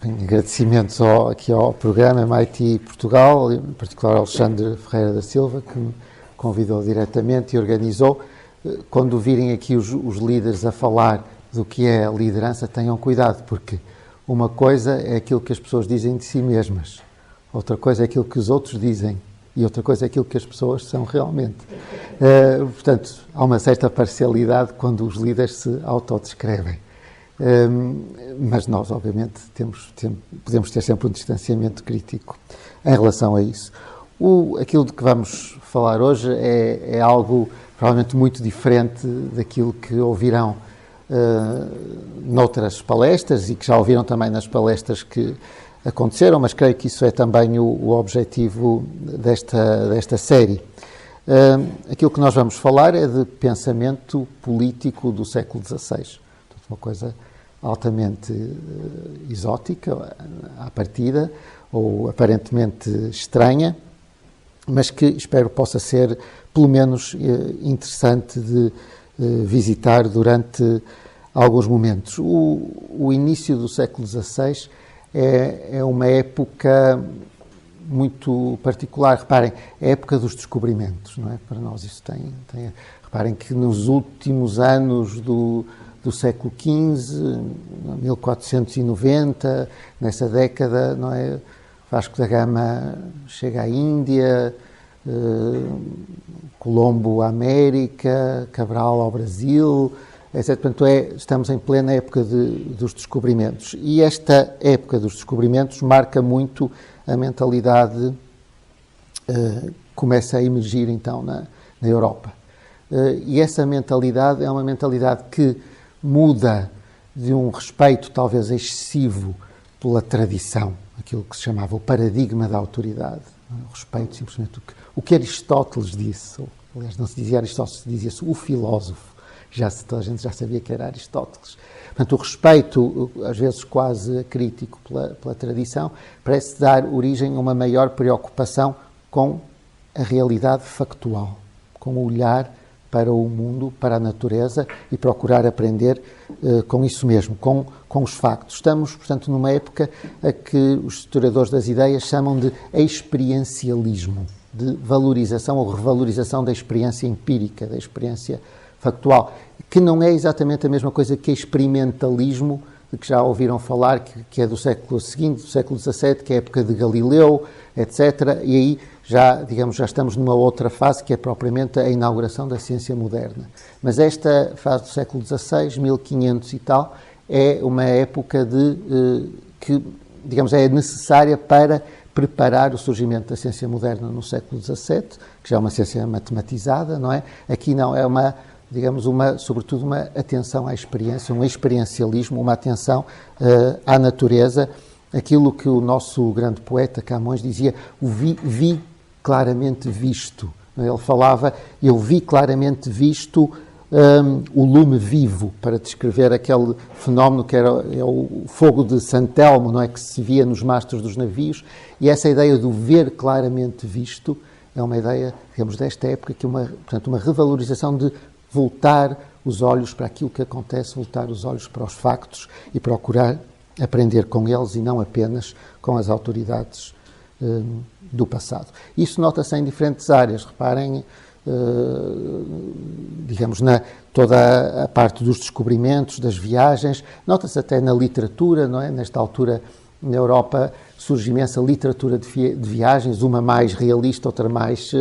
Agradecimentos aqui ao programa MIT Portugal, em particular ao Alexandre Ferreira da Silva, que me convidou diretamente e organizou. Quando virem aqui os líderes a falar do que é a liderança, tenham cuidado, porque uma coisa é aquilo que as pessoas dizem de si mesmas, outra coisa é aquilo que os outros dizem e outra coisa é aquilo que as pessoas são realmente. Portanto, há uma certa parcialidade quando os líderes se autodescrevem. Mas nós, obviamente, podemos ter sempre um distanciamento crítico em relação a isso. Aquilo de que vamos falar hoje é algo provavelmente muito diferente daquilo que ouvirão noutras palestras e que já ouviram também nas palestras que aconteceram, mas creio que isso é também o objetivo desta série. Aquilo que nós vamos falar é de pensamento político do século XVI. Uma coisa altamente exótica à partida, ou aparentemente estranha, mas que espero possa ser, pelo menos, interessante de visitar durante alguns momentos. O início do século XVI é uma época muito particular. Reparem, é a época dos descobrimentos, não é? Para nós isso tem... Reparem que nos últimos anos do século XV, 1490, nessa década, não é? Vasco da Gama chega à Índia, Colombo à América, Cabral ao Brasil, etc. Portanto, estamos em plena época dos descobrimentos. E esta época dos descobrimentos marca muito a mentalidade que começa a emergir, então, na Europa. E essa mentalidade é uma mentalidade que muda de um respeito talvez excessivo pela tradição, aquilo que se chamava o paradigma da autoridade, o respeito simplesmente o que Aristóteles disse, aliás não se dizia Aristóteles, dizia-se o filósofo, toda a gente já sabia que era Aristóteles. Portanto, o respeito, às vezes quase crítico pela tradição, parece dar origem a uma maior preocupação com a realidade factual, com o olhar para o mundo, para a natureza e procurar aprender com isso mesmo, com os factos. Estamos, portanto, numa época a que os historiadores das ideias chamam de experiencialismo, de valorização ou revalorização da experiência empírica, da experiência factual, que não é exatamente a mesma coisa que experimentalismo, de que já ouviram falar, que é do século seguinte, do século XVII, que é a época de Galileu, etc. E aí já estamos numa outra fase, que é propriamente a inauguração da ciência moderna. Mas esta fase do século XVI, 1500 e tal, é uma época que, é necessária para preparar o surgimento da ciência moderna no século XVII, que já é uma ciência matematizada, não é? Aqui não, é sobretudo uma atenção à experiência, um experiencialismo, uma atenção à natureza, aquilo que o nosso grande poeta Camões dizia, o vi claramente visto. Ele falava, eu vi claramente visto o lume vivo, para descrever aquele fenómeno que é o fogo de Santelmo, não é, que se via nos mastros dos navios, e essa ideia do ver claramente visto é uma ideia, desta época, que portanto, uma revalorização de voltar os olhos para aquilo que acontece, voltar os olhos para os factos e procurar aprender com eles e não apenas com as autoridades do passado. Isso nota-se em diferentes áreas. Reparem, toda a parte dos descobrimentos, das viagens, nota-se até na literatura, não é? Nesta altura, na Europa, surge imensa literatura de viagens, uma mais realista, outra mais,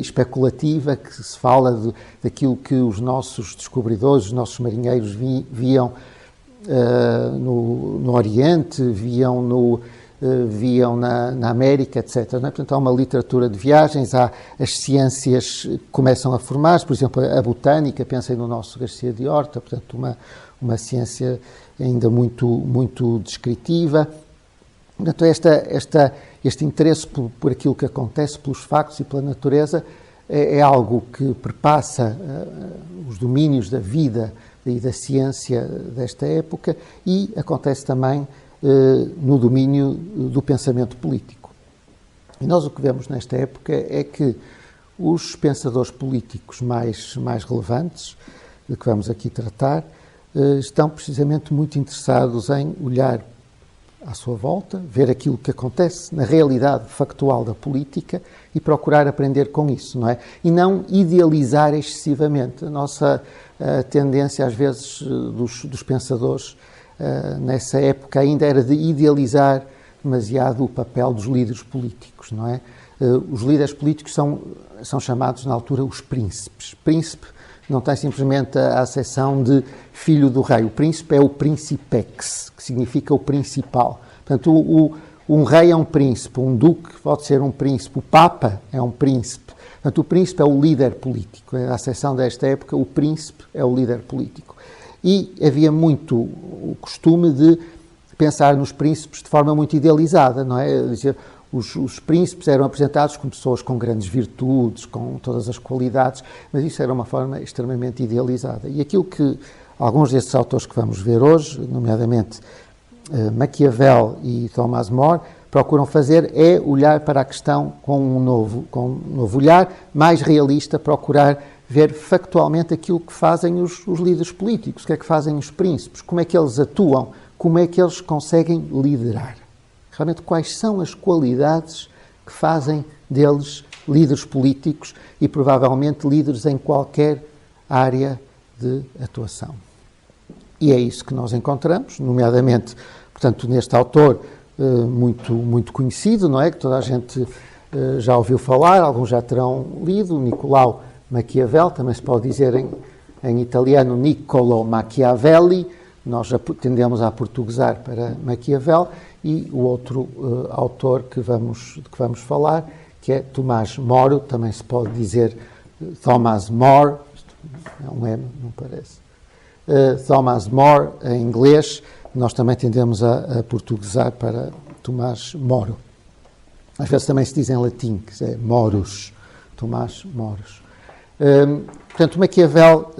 especulativa, que se fala daquilo que os nossos descobridores, os nossos marinheiros viam no Oriente, viam na América, etc. Não é? Portanto, há uma literatura de viagens, há as ciências que começam a formar-se, por exemplo, a botânica, pensem no nosso Garcia de Horta, portanto, uma ciência ainda muito, muito descritiva. Portanto, este interesse por aquilo que acontece, pelos factos e pela natureza, é algo que perpassa os domínios da vida e da ciência desta época e acontece também no domínio do pensamento político. E nós o que vemos nesta época é que os pensadores políticos mais relevantes, de que vamos aqui tratar, estão precisamente muito interessados em olhar à sua volta, ver aquilo que acontece na realidade factual da política e procurar aprender com isso, não é? E não idealizar excessivamente. A nossa tendência, às vezes, dos pensadores nessa época ainda era de idealizar demasiado o papel dos líderes políticos, não é? Os líderes políticos são chamados, na altura, os príncipes. Príncipe não tem simplesmente a acessão de filho do rei. O príncipe é o principex, que significa o principal. Portanto, um rei é um príncipe, um duque pode ser um príncipe, o papa é um príncipe. Portanto, o príncipe é o líder político. A acessão desta época, o príncipe é o líder político. E havia muito o costume de pensar nos príncipes de forma muito idealizada, não é? Os príncipes eram apresentados como pessoas com grandes virtudes, com todas as qualidades, mas isso era uma forma extremamente idealizada. E aquilo que alguns destes autores que vamos ver hoje, nomeadamente Maquiavel e Thomas More, procuram fazer é olhar para a questão com um novo olhar, mais realista, procurar ver factualmente aquilo que fazem os líderes políticos, o que é que fazem os príncipes, como é que eles atuam, como é que eles conseguem liderar. Realmente, quais são as qualidades que fazem deles líderes políticos e, provavelmente, líderes em qualquer área de atuação. E é isso que nós encontramos, nomeadamente, portanto, neste autor muito conhecido, não é? Que toda a gente já ouviu falar, alguns já terão lido, Nicolau Maquiavel, também se pode dizer em italiano Niccolò Machiavelli, nós já tendemos a aportuguesar para Maquiavel, e o outro autor que vamos falar, que é Tomás Moro, também se pode dizer Thomas More, é um M, não parece, Thomas More, em inglês, nós também tendemos a portuguesar para Tomás Moro. Às vezes também se diz em latim, que é Morus, Tomás Moros. Portanto, Maquiavel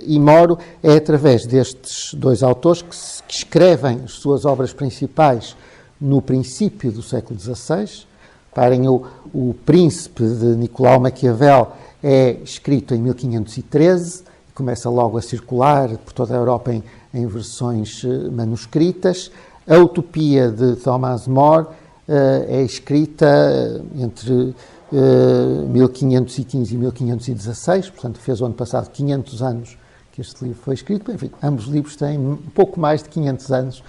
e Moro é através destes dois autores que escrevem as suas obras principais no princípio do século XVI. Parem, o Príncipe de Nicolau Maquiavel é escrito em 1513, começa logo a circular por toda a Europa em versões manuscritas. A Utopia de Thomas More é escrita entre 1515 e 1516, portanto fez o ano passado 500 anos que este livro foi escrito. Enfim, ambos os livros têm um pouco mais de 500 anos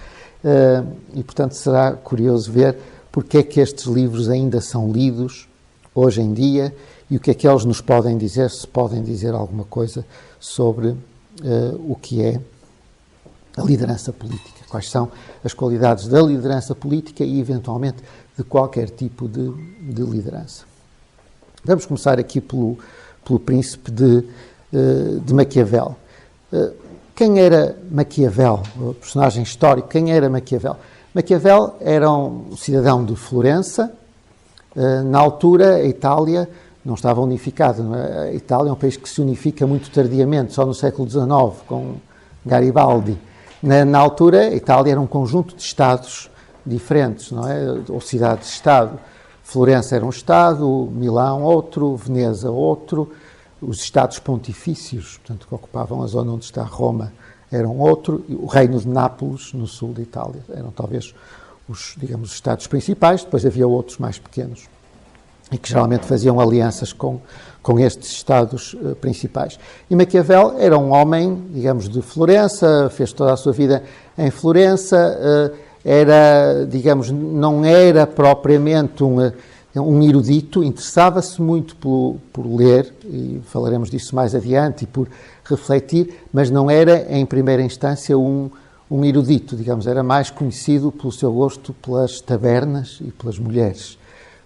e, portanto, será curioso ver porque é que estes livros ainda são lidos hoje em dia e o que é que eles nos podem dizer, se podem dizer alguma coisa sobre o que é a liderança política, quais são as qualidades da liderança política e, eventualmente, de qualquer tipo de liderança. Vamos começar aqui pelo Príncipe de Maquiavel. Quem era Maquiavel? O personagem histórico, quem era Maquiavel? Maquiavel era um cidadão de Florença. Na altura, a Itália não estava unificada. A Itália é um país que se unifica muito tardiamente, só no século XIX, com Garibaldi. Na altura, a Itália era um conjunto de estados diferentes, não é? Ou cidades-estado. Florença era um estado, Milão outro, Veneza outro, os estados pontifícios, portanto, que ocupavam a zona onde está Roma, eram outro, e o reino de Nápoles, no sul da Itália, eram talvez os estados principais, depois havia outros mais pequenos, e que geralmente faziam alianças com estes estados principais. E Maquiavel era um homem, digamos, de Florença, fez toda a sua vida em Florença, era, digamos, não era propriamente um erudito, interessava-se muito por ler, e falaremos disso mais adiante, e por refletir, mas não era, em primeira instância, um erudito, digamos, era mais conhecido pelo seu gosto pelas tabernas e pelas mulheres,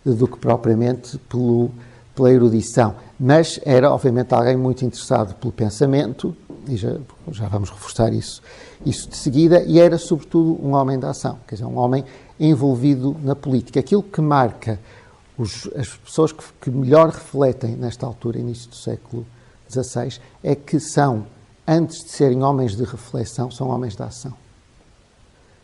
do que propriamente pela erudição. Mas era, obviamente, alguém muito interessado pelo pensamento, e já vamos reforçar isso de seguida, e era, sobretudo, um homem da ação, quer dizer, um homem envolvido na política. Aquilo que marca as pessoas que melhor refletem, nesta altura, início do século XVI, é que são, antes de serem homens de reflexão, são homens da ação.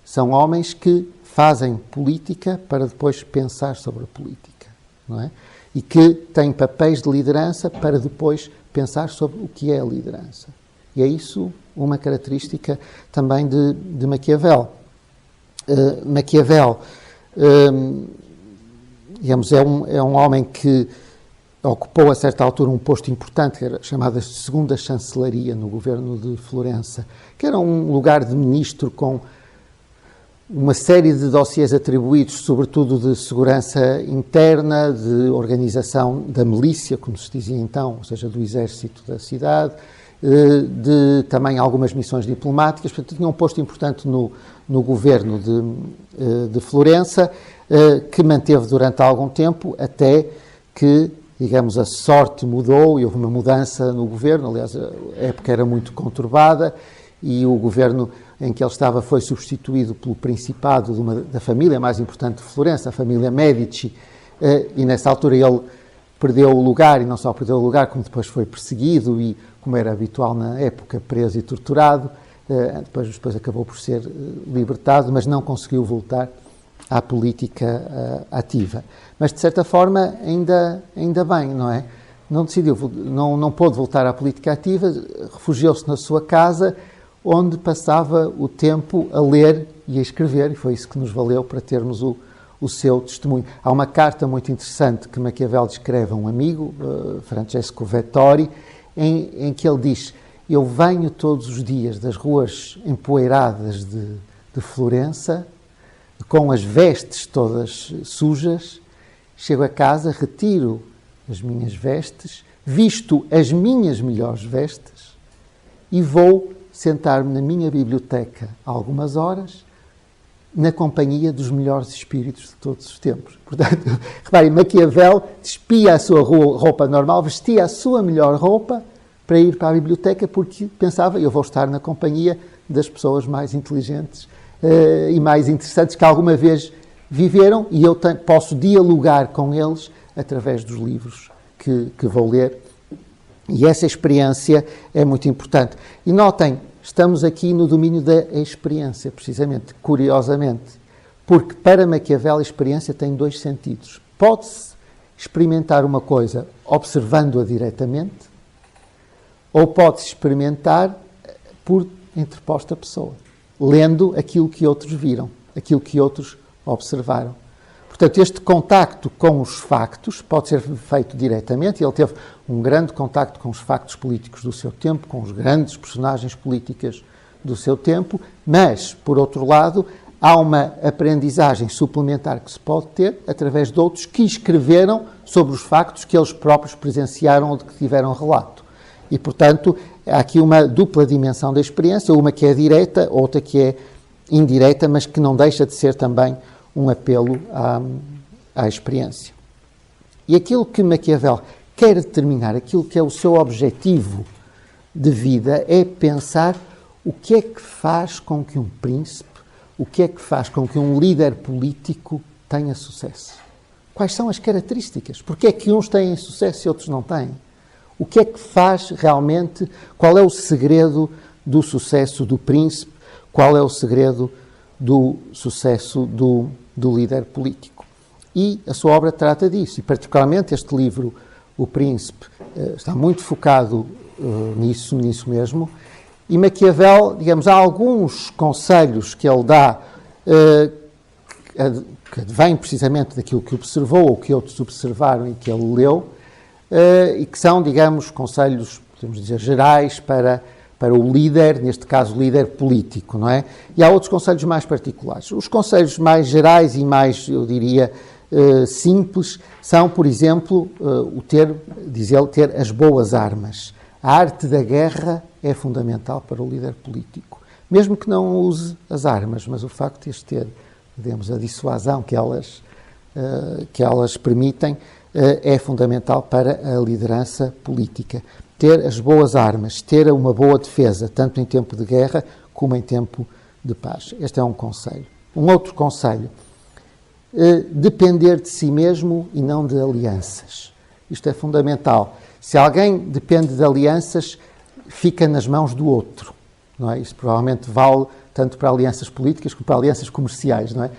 São homens que fazem política para depois pensar sobre a política, não é? E que têm papéis de liderança para depois pensar sobre o que é a liderança. E é isso uma característica também de Maquiavel. Maquiavel, digamos, é um homem que ocupou a certa altura um posto importante, que era chamada segunda chancelaria no governo de Florença, que era um lugar de ministro com uma série de dossiês atribuídos, sobretudo de segurança interna, de organização da milícia, como se dizia então, ou seja, do exército da cidade, de também algumas missões diplomáticas. Portanto, tinha um posto importante no governo de Florença, que manteve durante algum tempo, até que, digamos, a sorte mudou e houve uma mudança no governo. Aliás, a época era muito conturbada e o governo em que ele estava foi substituído pelo principado da família mais importante de Florença, a família Medici, e nessa altura ele perdeu o lugar, e não só perdeu o lugar, como depois foi perseguido e, como era habitual na época, preso e torturado. Depois acabou por ser libertado, mas não conseguiu voltar à política ativa. Mas, de certa forma, ainda bem, não é? Não decidiu, não pôde voltar à política ativa, refugiou-se na sua casa, onde passava o tempo a ler e a escrever, e foi isso que nos valeu para termos o seu testemunho. Há uma carta muito interessante que Maquiavel descreve a um amigo, Francesco Vettori, em que ele diz: eu venho todos os dias das ruas empoeiradas de Florença, com as vestes todas sujas, chego a casa, retiro as minhas vestes, visto as minhas melhores vestes e vou sentar-me na minha biblioteca algumas horas, na companhia dos melhores espíritos de todos os tempos. Portanto, reparem, Maquiavel despia a sua roupa normal, vestia a sua melhor roupa para ir para a biblioteca, porque pensava, eu vou estar na companhia das pessoas mais inteligentes e mais interessantes que alguma vez viveram, e eu posso dialogar com eles através dos livros que vou ler. E essa experiência é muito importante. E notem, estamos aqui no domínio da experiência, precisamente, curiosamente, porque para Maquiavel a experiência tem dois sentidos. Pode-se experimentar uma coisa observando-a diretamente, ou pode-se experimentar por interposta pessoa, lendo aquilo que outros viram, aquilo que outros observaram. Portanto, este contacto com os factos pode ser feito diretamente, e ele teve um grande contacto com os factos políticos do seu tempo, com os grandes personagens políticas do seu tempo, mas, por outro lado, há uma aprendizagem suplementar que se pode ter através de outros que escreveram sobre os factos que eles próprios presenciaram ou de que tiveram relato. E, portanto, há aqui uma dupla dimensão da experiência, uma que é direta, outra que é indireta, mas que não deixa de ser também um apelo à experiência. E aquilo que Maquiavel quer determinar, aquilo que é o seu objetivo de vida, é pensar o que é que faz com que um príncipe, o que é que faz com que um líder político tenha sucesso. Quais são as características? Porque é que uns têm sucesso e outros não têm? O que é que faz realmente, qual é o segredo do sucesso do príncipe, qual é o segredo do sucesso do líder político? E a sua obra trata disso, e particularmente este livro, O Príncipe, está muito focado nisso mesmo, e Maquiavel, digamos, há alguns conselhos que ele dá que advêm precisamente daquilo que observou, ou que outros observaram e que ele leu, e que são, digamos, conselhos, podemos dizer, gerais para o líder, neste caso, líder político, não é? E há outros conselhos mais particulares. Os conselhos mais gerais e mais, eu diria, simples, são, por exemplo, diz ele, ter as boas armas. A arte da guerra é fundamental para o líder político. Mesmo que não use as armas, mas o facto de ter, digamos, a dissuasão que elas permitem, é fundamental para a liderança política. Ter as boas armas, ter uma boa defesa, tanto em tempo de guerra como em tempo de paz. Este é um conselho. Um outro conselho: depender de si mesmo e não de alianças. Isto é fundamental. Se alguém depende de alianças, fica nas mãos do outro, não é? Isso provavelmente vale tanto para alianças políticas como para alianças comerciais, não é?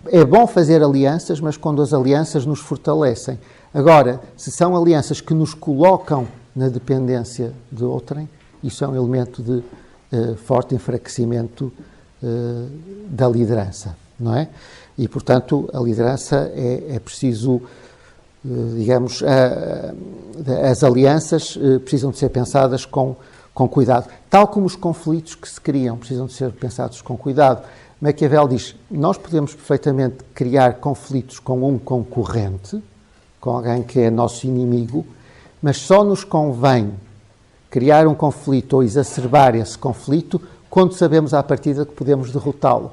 É bom fazer alianças, mas quando as alianças nos fortalecem. Agora, se são alianças que nos colocam na dependência de outrem, isso é um elemento de forte enfraquecimento da liderança, não é? E, portanto, a liderança é preciso, digamos, as alianças precisam de ser pensadas com cuidado, tal como os conflitos que se criam precisam de ser pensados com cuidado. Maquiavel diz, nós podemos perfeitamente criar conflitos com um concorrente, com alguém que é nosso inimigo, mas só nos convém criar um conflito ou exacerbar esse conflito quando sabemos à partida que podemos derrotá-lo.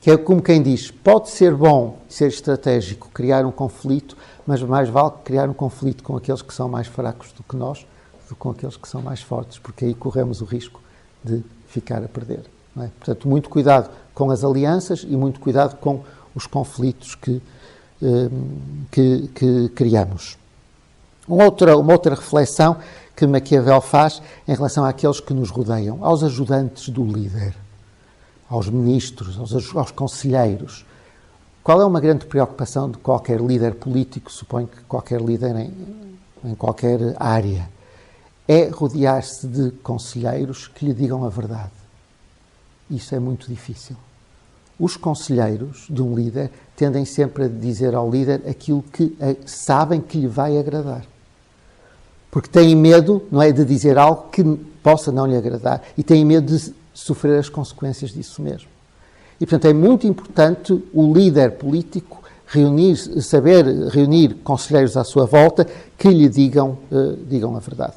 Que é como quem diz, pode ser bom, ser estratégico, criar um conflito, mas mais vale criar um conflito com aqueles que são mais fracos do que nós, do que com aqueles que são mais fortes, porque aí corremos o risco de ficar a perder. Não é? Portanto, muito cuidado com as alianças e muito cuidado com os conflitos que criamos. Uma outra reflexão que Maquiavel faz em relação àqueles que nos rodeiam, aos ajudantes do líder, aos ministros, aos conselheiros. Qual é uma grande preocupação de qualquer líder político, suponho que qualquer líder em qualquer área? É rodear-se de conselheiros que lhe digam a verdade. Isso é muito difícil. Os conselheiros de um líder tendem sempre a dizer ao líder aquilo que sabem que lhe vai agradar. Porque têm medo, não é, de dizer algo que possa não lhe agradar e têm medo de sofrer as consequências disso mesmo. E, portanto, é muito importante o líder político saber reunir conselheiros à sua volta que lhe digam a verdade.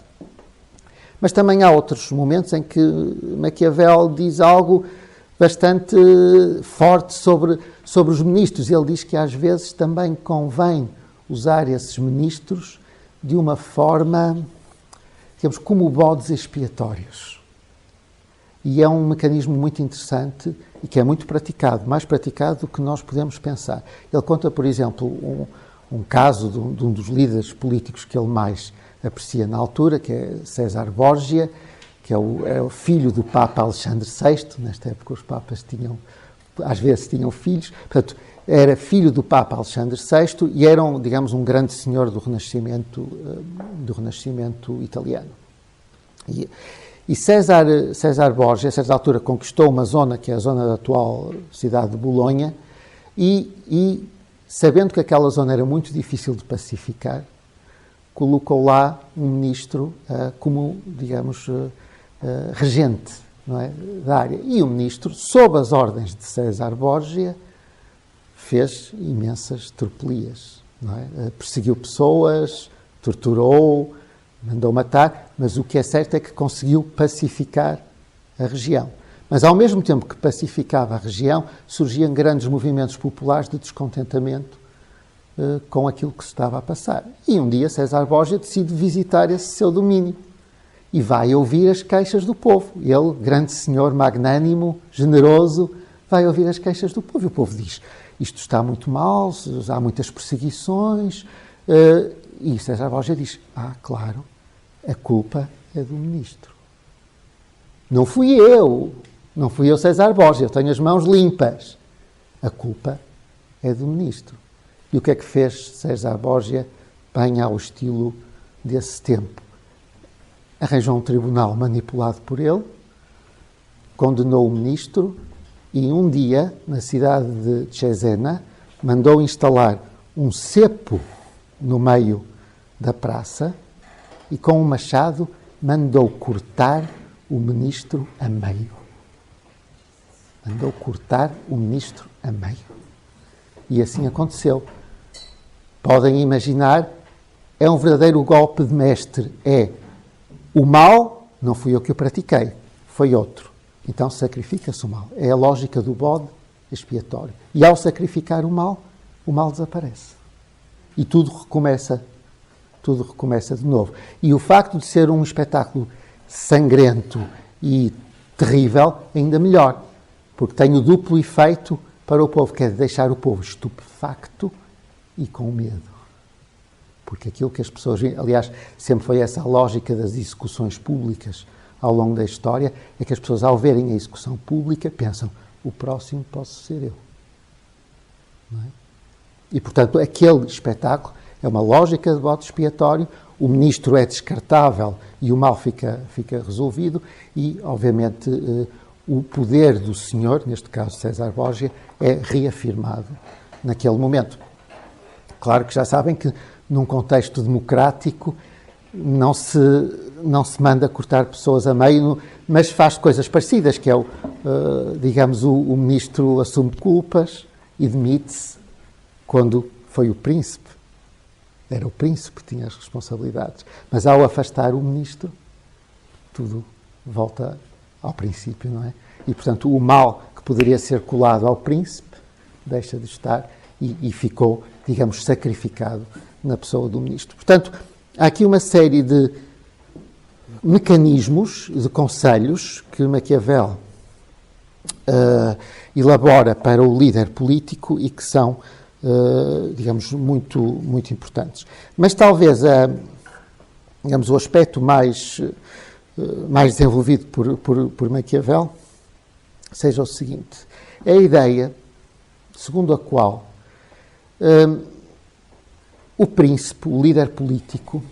Mas também há outros momentos em que Maquiavel diz algo bastante forte sobre os ministros. Ele diz que às vezes também convém usar esses ministros de uma forma, digamos, como bodes expiatórios. E é um mecanismo muito interessante e que é muito praticado, mais praticado do que nós podemos pensar. Ele conta, por exemplo, um caso de um dos líderes políticos que ele mais aprecia na altura, que é César Borgia, que é o filho do Papa Alexandre VI. Nesta época os papas às vezes tinham filhos. Portanto, era filho do Papa Alexandre VI e era, digamos, um grande senhor do Renascimento italiano. E César Borgia, a certa altura, conquistou uma zona, que é a zona da atual cidade de Bolonha, e sabendo que aquela zona era muito difícil de pacificar, colocou lá um ministro como, digamos, regente, não é, da área. E o ministro, sob as ordens de César Borgia, fez imensas tropelias, não é? Perseguiu pessoas, torturou, mandou matar, mas o que é certo é que conseguiu pacificar a região. Mas, ao mesmo tempo que pacificava a região, surgiam grandes movimentos populares de descontentamento com aquilo que se estava a passar. E um dia César Borgia decide visitar esse seu domínio e vai ouvir as queixas do povo. Ele, grande senhor, magnânimo, generoso, vai ouvir as queixas do povo. E o povo diz, isto está muito mal, há muitas perseguições. E César Borgia diz, claro, a culpa é do ministro. Não fui eu César Borgia, eu tenho as mãos limpas. A culpa é do ministro. E o que é que fez César Borgia, bem ao estilo desse tempo? Arranjou um tribunal manipulado por ele, condenou o ministro e um dia, na cidade de Cesena, mandou instalar um cepo no meio da praça e com um machado mandou cortar o ministro a meio. Mandou cortar o ministro a meio. E assim aconteceu. Podem imaginar, é um verdadeiro golpe de mestre. O mal, não fui eu que o pratiquei, foi outro. Então sacrifica-se o mal. É a lógica do bode expiatório. E ao sacrificar o mal desaparece. E tudo recomeça de novo. E o facto de ser um espetáculo sangrento e terrível, ainda melhor, porque tem o duplo efeito para o povo, que é deixar o povo estupefacto e com medo. Porque aquilo que as pessoas... Aliás, sempre foi essa a lógica das execuções públicas ao longo da história, é que as pessoas, ao verem a execução pública, pensam, o próximo posso ser eu. Não é? E, portanto, aquele espetáculo é uma lógica de bode expiatório, o ministro é descartável e o mal fica resolvido e, obviamente, o poder do senhor, neste caso César Borgia, é reafirmado naquele momento. Claro que já sabem que num contexto democrático não se manda cortar pessoas a meio, mas faz coisas parecidas, que é o ministro assume culpas e demite-se quando foi o príncipe. Era o príncipe que tinha as responsabilidades. Mas ao afastar o ministro, tudo volta ao princípio, não é? E, portanto, o mal que poderia ser colado ao príncipe deixa de estar e ficou, digamos, sacrificado na pessoa do ministro. Portanto, há aqui uma série de mecanismos, de conselhos que Maquiavel elabora para o líder político e que são, digamos, muito, muito importantes. Mas talvez, digamos, o aspecto mais desenvolvido por Maquiavel seja o seguinte: é a ideia segundo a qual o príncipe, o líder político,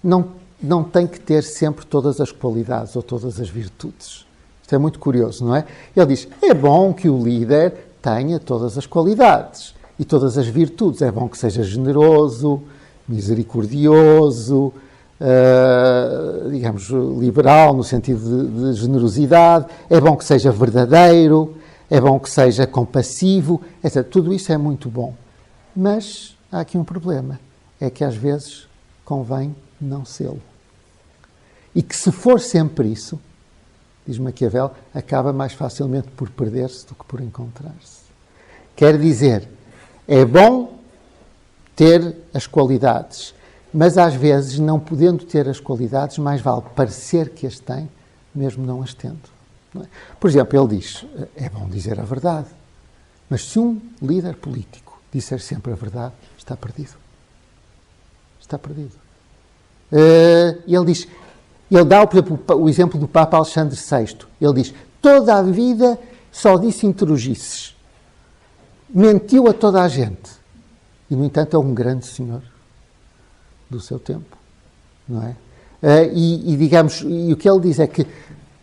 não tem que ter sempre todas as qualidades ou todas as virtudes. Isto é muito curioso, não é? Ele diz, é bom que o líder tenha todas as qualidades e todas as virtudes. É bom que seja generoso, misericordioso, digamos, liberal no sentido de generosidade. É bom que seja verdadeiro, é bom que seja compassivo, etc. Tudo isso é muito bom. Mas há aqui um problema, é que às vezes convém não sê-lo. E que se for sempre isso, diz Maquiavel, acaba mais facilmente por perder-se do que por encontrar-se. Quer dizer, é bom ter as qualidades, mas às vezes, não podendo ter as qualidades, mais vale parecer que as tem, mesmo não as tendo. Não é? Por exemplo, ele diz, é bom dizer a verdade, mas se um líder político disser sempre a verdade, está perdido. Está perdido. Ele diz, ele dá, por exemplo, o exemplo do Papa Alexandre VI. Ele diz, toda a vida só disse introjices. Mentiu a toda a gente. E, no entanto, é um grande senhor do seu tempo. Não é? Digamos, e o que ele diz é que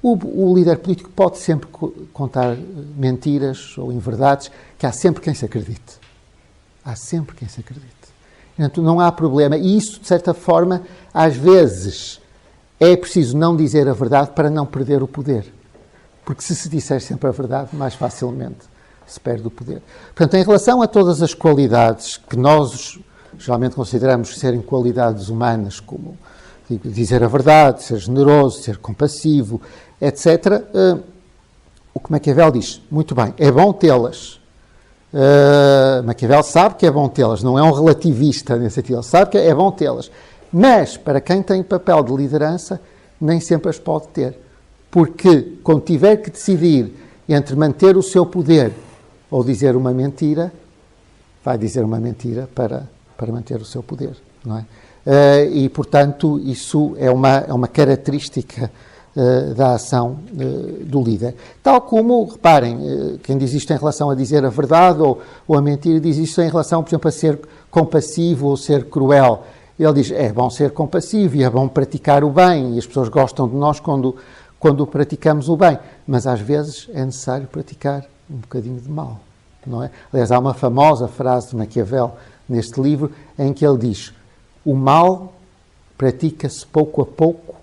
o líder político pode sempre contar mentiras ou inverdades, que há sempre quem se acredite. Há sempre quem se acredite. Portanto, não há problema. E isso, de certa forma, às vezes é preciso não dizer a verdade para não perder o poder. Porque se disser sempre a verdade, mais facilmente se perde o poder. Portanto, em relação a todas as qualidades que nós geralmente consideramos serem qualidades humanas, como dizer a verdade, ser generoso, ser compassivo, etc., o que Maquiavel diz, muito bem, é bom tê-las. Maquiavel sabe que é bom tê-las, não é um relativista nesse sentido, ele sabe que é bom tê-las. Mas, para quem tem papel de liderança, nem sempre as pode ter. Porque, quando tiver que decidir entre manter o seu poder ou dizer uma mentira, vai dizer uma mentira para manter o seu poder, não é? E, portanto, isso é uma característica da ação do líder. Tal como, reparem, quem diz isto em relação a dizer a verdade ou a mentira, diz isto em relação, por exemplo, a ser compassivo ou ser cruel. Ele diz, é bom ser compassivo e é bom praticar o bem, e as pessoas gostam de nós quando praticamos o bem, mas às vezes é necessário praticar um bocadinho de mal, não é? Aliás, há uma famosa frase de Maquiavel neste livro em que ele diz, o mal pratica-se pouco a pouco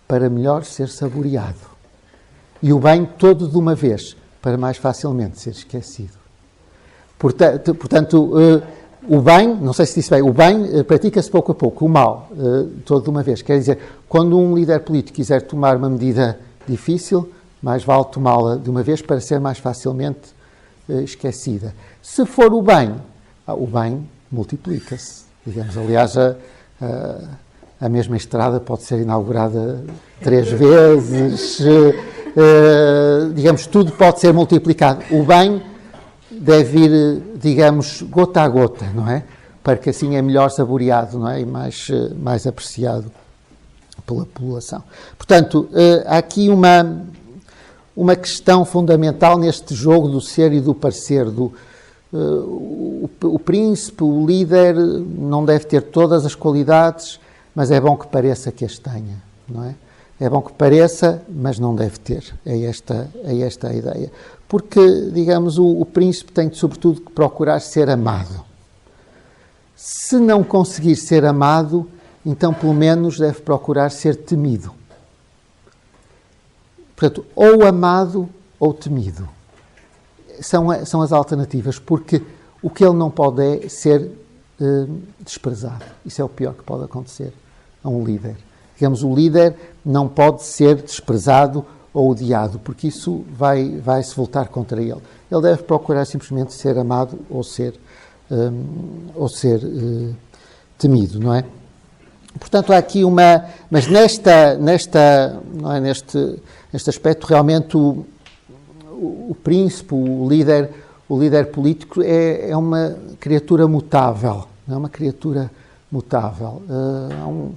para melhor ser saboreado, e o bem todo de uma vez, para mais facilmente ser esquecido. Portanto, o bem, não sei se disse bem, o bem pratica-se pouco a pouco, o mal todo de uma vez. Quer dizer, quando um líder político quiser tomar uma medida difícil, mais vale tomá-la de uma vez para ser mais facilmente esquecida. Se for o bem multiplica-se. Digamos, aliás, a mesma estrada pode ser inaugurada 3 vezes, digamos, tudo pode ser multiplicado. O bem deve ir, digamos, gota a gota, não é? Para que assim é melhor saboreado, não é? E mais apreciado pela população. Portanto, há aqui uma questão fundamental neste jogo do ser e do parecer. O príncipe, o líder, não deve ter todas as qualidades, mas é bom que pareça que as tenha, não é? É bom que pareça, mas não deve ter. É esta a ideia. Porque, digamos, o príncipe tem, sobretudo, que procurar ser amado. Se não conseguir ser amado, então, pelo menos, deve procurar ser temido. Portanto, ou amado ou temido. São as alternativas, porque o que ele não pode é ser desprezado. Isso é o pior que pode acontecer a um líder. Digamos, o líder não pode ser desprezado ou odiado, porque isso vai se voltar contra ele. Ele deve procurar simplesmente ser amado ou ser temido, não é? Portanto, há aqui uma... Mas não é, neste aspecto, realmente, o príncipe, o líder político é uma criatura mutável. É uma criatura mutável. Há um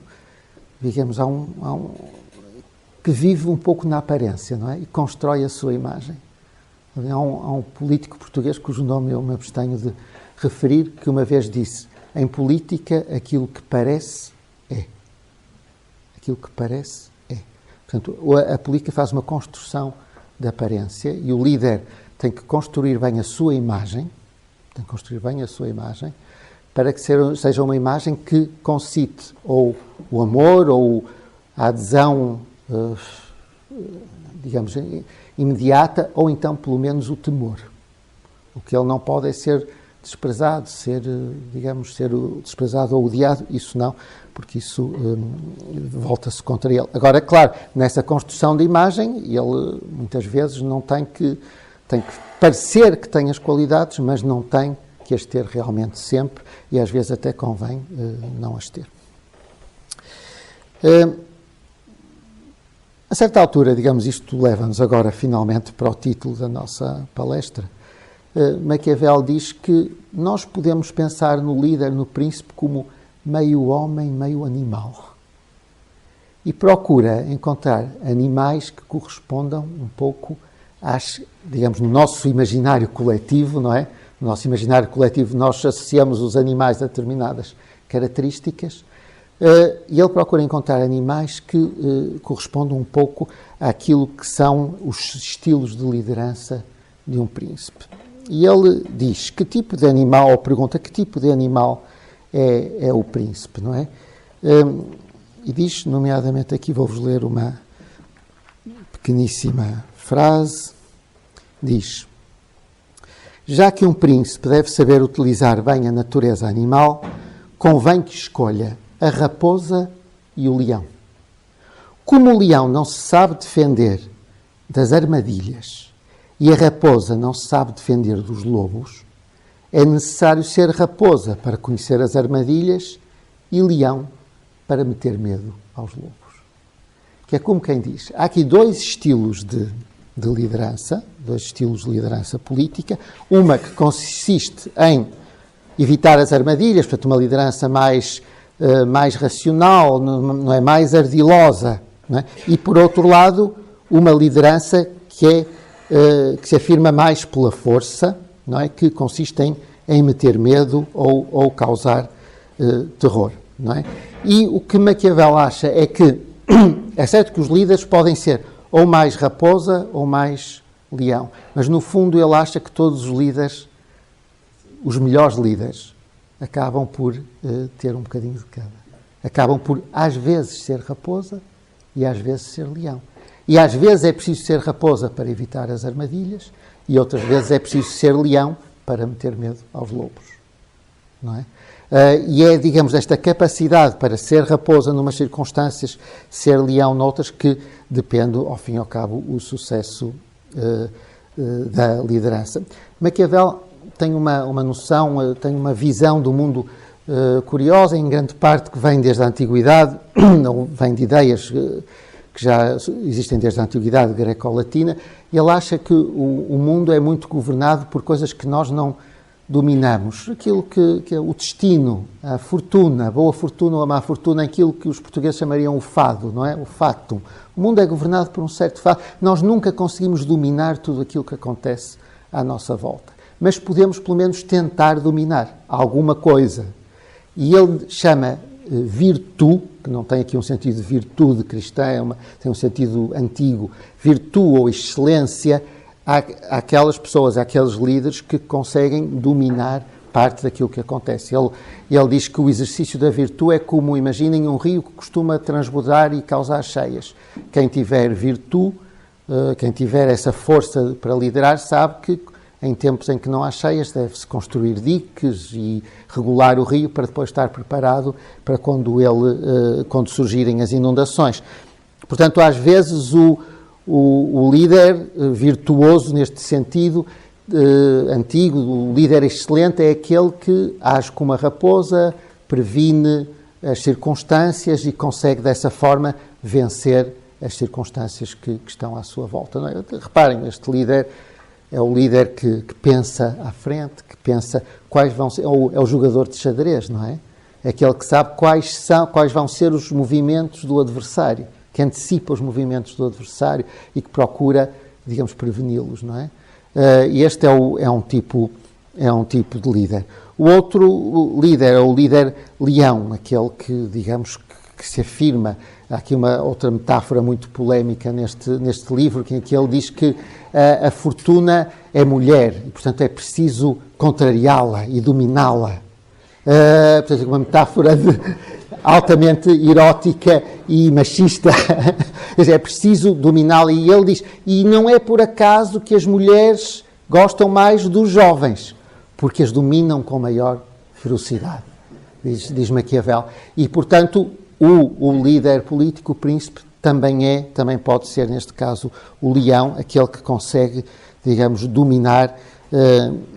que vive um pouco na aparência, não é? E constrói a sua imagem. Há um político português, cujo nome eu me abstenho de referir, que uma vez disse: em política, aquilo que parece é. Aquilo que parece é. Portanto, a política faz uma construção de aparência e o líder tem que construir bem a sua imagem, para que seja uma imagem que concite ou o amor ou a adesão, digamos, imediata, ou então, pelo menos, o temor. O que ele não pode é ser desprezado, ser desprezado ou odiado, isso não, porque isso volta-se contra ele. Agora, claro, nessa construção de imagem, ele muitas vezes não tem que parecer que tem as qualidades, mas não tem que as ter realmente sempre, e às vezes até convém não as ter. A certa altura, digamos, isto leva-nos agora finalmente para o título da nossa palestra. Maquiavel diz que nós podemos pensar no líder, no príncipe, como meio homem, meio animal. E procura encontrar animais que correspondam um pouco digamos, no nosso imaginário coletivo, não é? No nosso imaginário coletivo nós associamos os animais a determinadas características, e ele procura encontrar animais que correspondam um pouco àquilo que são os estilos de liderança de um príncipe. E ele diz que tipo de animal, ou pergunta que tipo de animal é o príncipe, não é? E diz, nomeadamente aqui, vou-vos ler uma pequeníssima frase, diz: já que um príncipe deve saber utilizar bem a natureza animal, convém que escolha a raposa e o leão. Como o leão não se sabe defender das armadilhas e a raposa não se sabe defender dos lobos, é necessário ser raposa para conhecer as armadilhas e leão para meter medo aos lobos. Que é como quem diz, há aqui dois estilos de liderança, dois estilos de liderança política, uma que consiste em evitar as armadilhas, portanto uma liderança mais racional, não é, mais ardilosa, não é? E por outro lado uma liderança que se afirma mais pela força, não é? Que consiste em meter medo ou causar terror, não é? E o que Maquiavel acha é que é certo que os líderes podem ser ou mais raposa ou mais leão, mas no fundo ele acha que todos os líderes, os melhores líderes, acabam por ter um bocadinho de cada. Acabam por, às vezes, ser raposa e às vezes ser leão. E às vezes é preciso ser raposa para evitar as armadilhas e outras vezes é preciso ser leão para meter medo aos lobos. Não é? E é, digamos, esta capacidade para ser raposa numas circunstâncias, ser leão noutras, que depende, ao fim e ao cabo, o sucesso da liderança. Maquiavel tem uma noção, tem uma visão do mundo curiosa, em grande parte que vem desde a Antiguidade, não vem de ideias que já existem desde a Antiguidade greco-latina. Ele acha que o mundo é muito governado por coisas que nós não dominamos. Aquilo que é o destino, a fortuna, a boa fortuna ou a má fortuna, aquilo que os portugueses chamariam o fado, não é? O fatum. O mundo é governado por um certo fado. Nós nunca conseguimos dominar tudo aquilo que acontece à nossa volta. Mas podemos, pelo menos, tentar dominar alguma coisa. E ele chama virtu, que não tem aqui um sentido de virtude cristã, tem um sentido antigo, virtu ou excelência, àquelas pessoas, àqueles líderes que conseguem dominar parte daquilo que acontece. Ele diz que o exercício da virtude é como, imaginem, um rio que costuma transbordar e causar cheias. Quem tiver virtude, quem tiver essa força para liderar, sabe que em tempos em que não há cheias deve-se construir diques e regular o rio para depois estar preparado para quando surgirem as inundações. Portanto, às vezes o líder virtuoso neste sentido antigo, o líder excelente é aquele que age como a raposa, previne as circunstâncias e consegue dessa forma vencer as circunstâncias que estão à sua volta. Não é? Reparem, este líder é o líder que pensa à frente, que pensa quais vão ser, é o jogador de xadrez, não é? É aquele que sabe quais vão ser os movimentos do adversário, que antecipa os movimentos do adversário e que procura, digamos, preveni-los, não é? Este é um tipo de líder. O outro líder é o líder leão, aquele que, digamos, que se afirma. Há aqui uma outra metáfora muito polémica neste livro, em que ele diz que a fortuna é mulher e, portanto, é preciso contrariá-la e dominá-la. Portanto, uma metáfora altamente erótica e machista. É preciso dominá-la. E ele diz, e não é por acaso que as mulheres gostam mais dos jovens, porque as dominam com maior ferocidade, diz Maquiavel. E, portanto, o líder político, o príncipe, também pode ser, neste caso, o leão, aquele que consegue, digamos, dominar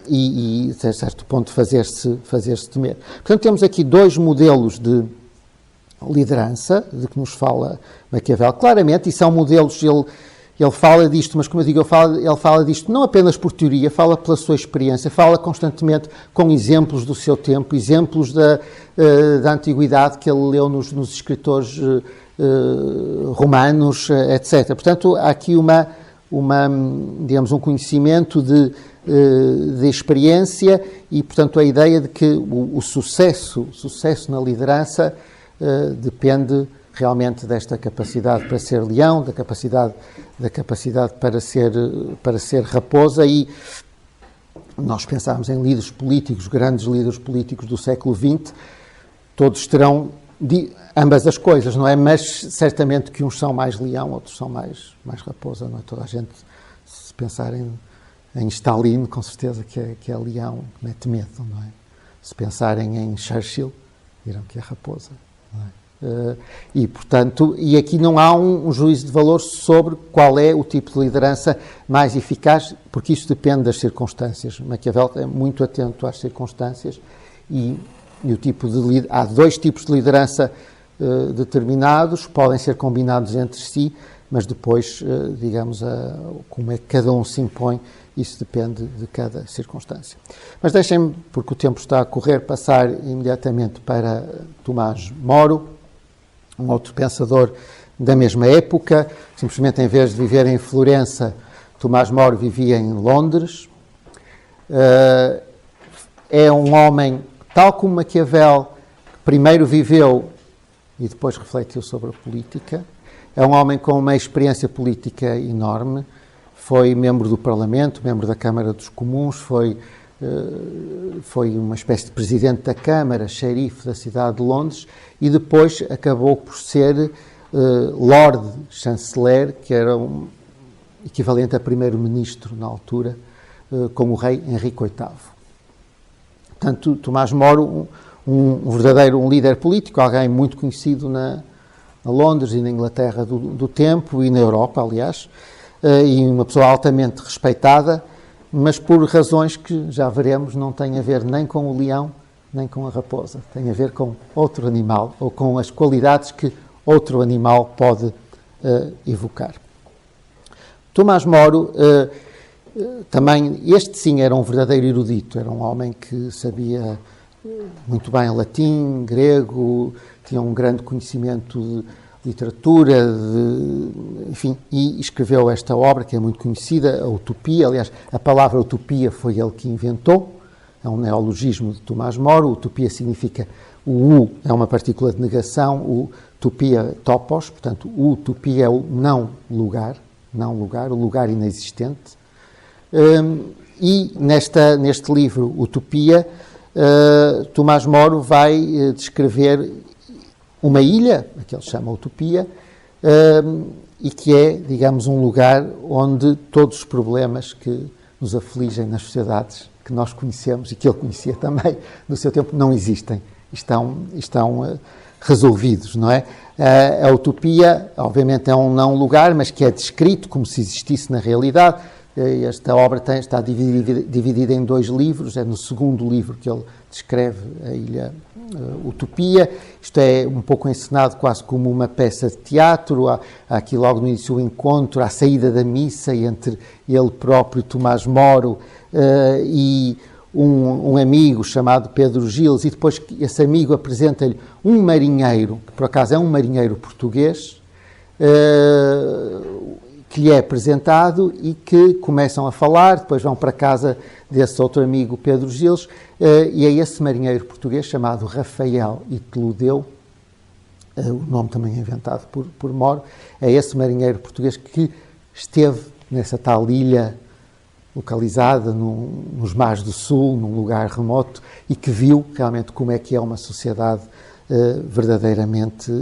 e a certo ponto, fazer-se temer. Portanto, temos aqui dois modelos de liderança, de que nos fala Maquiavel, claramente, e são modelos, ele fala disto, mas como eu digo, ele fala disto não apenas por teoria, fala pela sua experiência, fala constantemente com exemplos do seu tempo, exemplos da antiguidade que ele leu nos escritores romanos, etc. Portanto, há aqui digamos, um conhecimento de experiência e, portanto, a ideia de que o sucesso na liderança depende realmente desta capacidade para ser leão, da capacidade para ser raposa. E nós pensarmos em líderes políticos, grandes líderes políticos do século XX, todos terão ambas as coisas, não é? Mas certamente que uns são mais leão, outros são mais raposa, não é? Toda a gente, se pensar em Stalin, com certeza que é leão, que mete medo, não é? Se pensarem em Churchill, dirão que é raposa, não é? E, portanto, aqui não há um juízo de valor sobre qual é o tipo de liderança mais eficaz, porque isso depende das circunstâncias. Maquiavel é muito atento às circunstâncias e o tipo de há dois tipos de liderança determinados, podem ser combinados entre si, mas depois, digamos, como é que cada um se impõe, isso depende de cada circunstância. Mas deixem-me, porque o tempo está a correr, passar imediatamente para Tomás Moro, um outro pensador da mesma época. Simplesmente, em vez de viver em Florença, Tomás Moro vivia em Londres. É um homem, tal como Maquiavel, que primeiro viveu e depois refletiu sobre a política. É um homem com uma experiência política enorme. Foi membro do Parlamento, membro da Câmara dos Comuns, foi uma espécie de presidente da Câmara, xerife da cidade de Londres, e depois acabou por ser Lord Chanceler, que era um equivalente a primeiro-ministro na altura, como o rei Henrique VIII. Portanto, Tomás Moro, um verdadeiro líder político, alguém muito conhecido na Londres e na Inglaterra do tempo e na Europa, aliás, e uma pessoa altamente respeitada, mas por razões que, já veremos, não têm a ver nem com o leão, nem com a raposa. Tem a ver com outro animal, ou com as qualidades que outro animal pode evocar. Tomás Moro, também, este sim era um verdadeiro erudito, era um homem que sabia muito bem latim, grego, tinha um grande conhecimento de literatura, enfim, e escreveu esta obra que é muito conhecida, a Utopia. Aliás, a palavra utopia foi ele que inventou, é um neologismo de Tomás Moro. Utopia significa O U é uma partícula de negação, o topia, topos, portanto, o utopia é o não lugar, o lugar inexistente. E neste livro, Utopia, Tomás Moro vai descrever uma ilha, que ele chama Utopia, e que é, digamos, um lugar onde todos os problemas que nos afligem nas sociedades que nós conhecemos e que ele conhecia também no seu tempo não existem, estão resolvidos, não é? A utopia, obviamente, é um não lugar, mas que é descrito como se existisse na realidade. Esta obra está dividida em 2 livros, é no segundo livro que ele descreve a ilha Utopia. Isto é um pouco encenado quase como uma peça de teatro. Há aqui logo no início o encontro, a saída da missa entre ele próprio, Tomás Moro, e um amigo chamado Pedro Gils, e depois esse amigo apresenta-lhe um marinheiro, que por acaso é um marinheiro português, que lhe é apresentado e que começam a falar, depois vão para a casa desse outro amigo, Pedro Gils, e é esse marinheiro português chamado Rafael Itludeu, o nome também é inventado por Moro, é esse marinheiro português que esteve nessa tal ilha localizada nos mares do sul, num lugar remoto, e que viu realmente como é que é uma sociedade verdadeiramente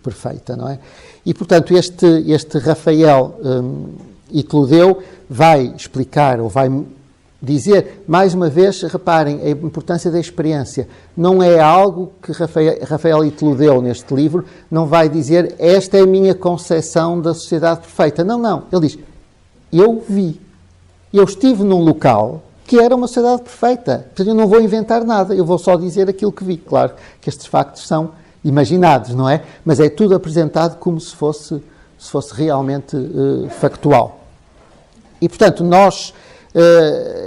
perfeita, não é? E, portanto, este Rafael Itludeu vai explicar, ou vai dizer, mais uma vez, reparem, a importância da experiência. Não é algo que Rafael Itludeu, neste livro, não vai dizer, esta é a minha concepção da sociedade perfeita. Não, não. Ele diz, eu vi. Eu estive num local que era uma sociedade perfeita. Portanto, eu não vou inventar nada, eu vou só dizer aquilo que vi. Claro que estes factos são imaginados, não é? Mas é tudo apresentado como se fosse realmente factual. E, portanto,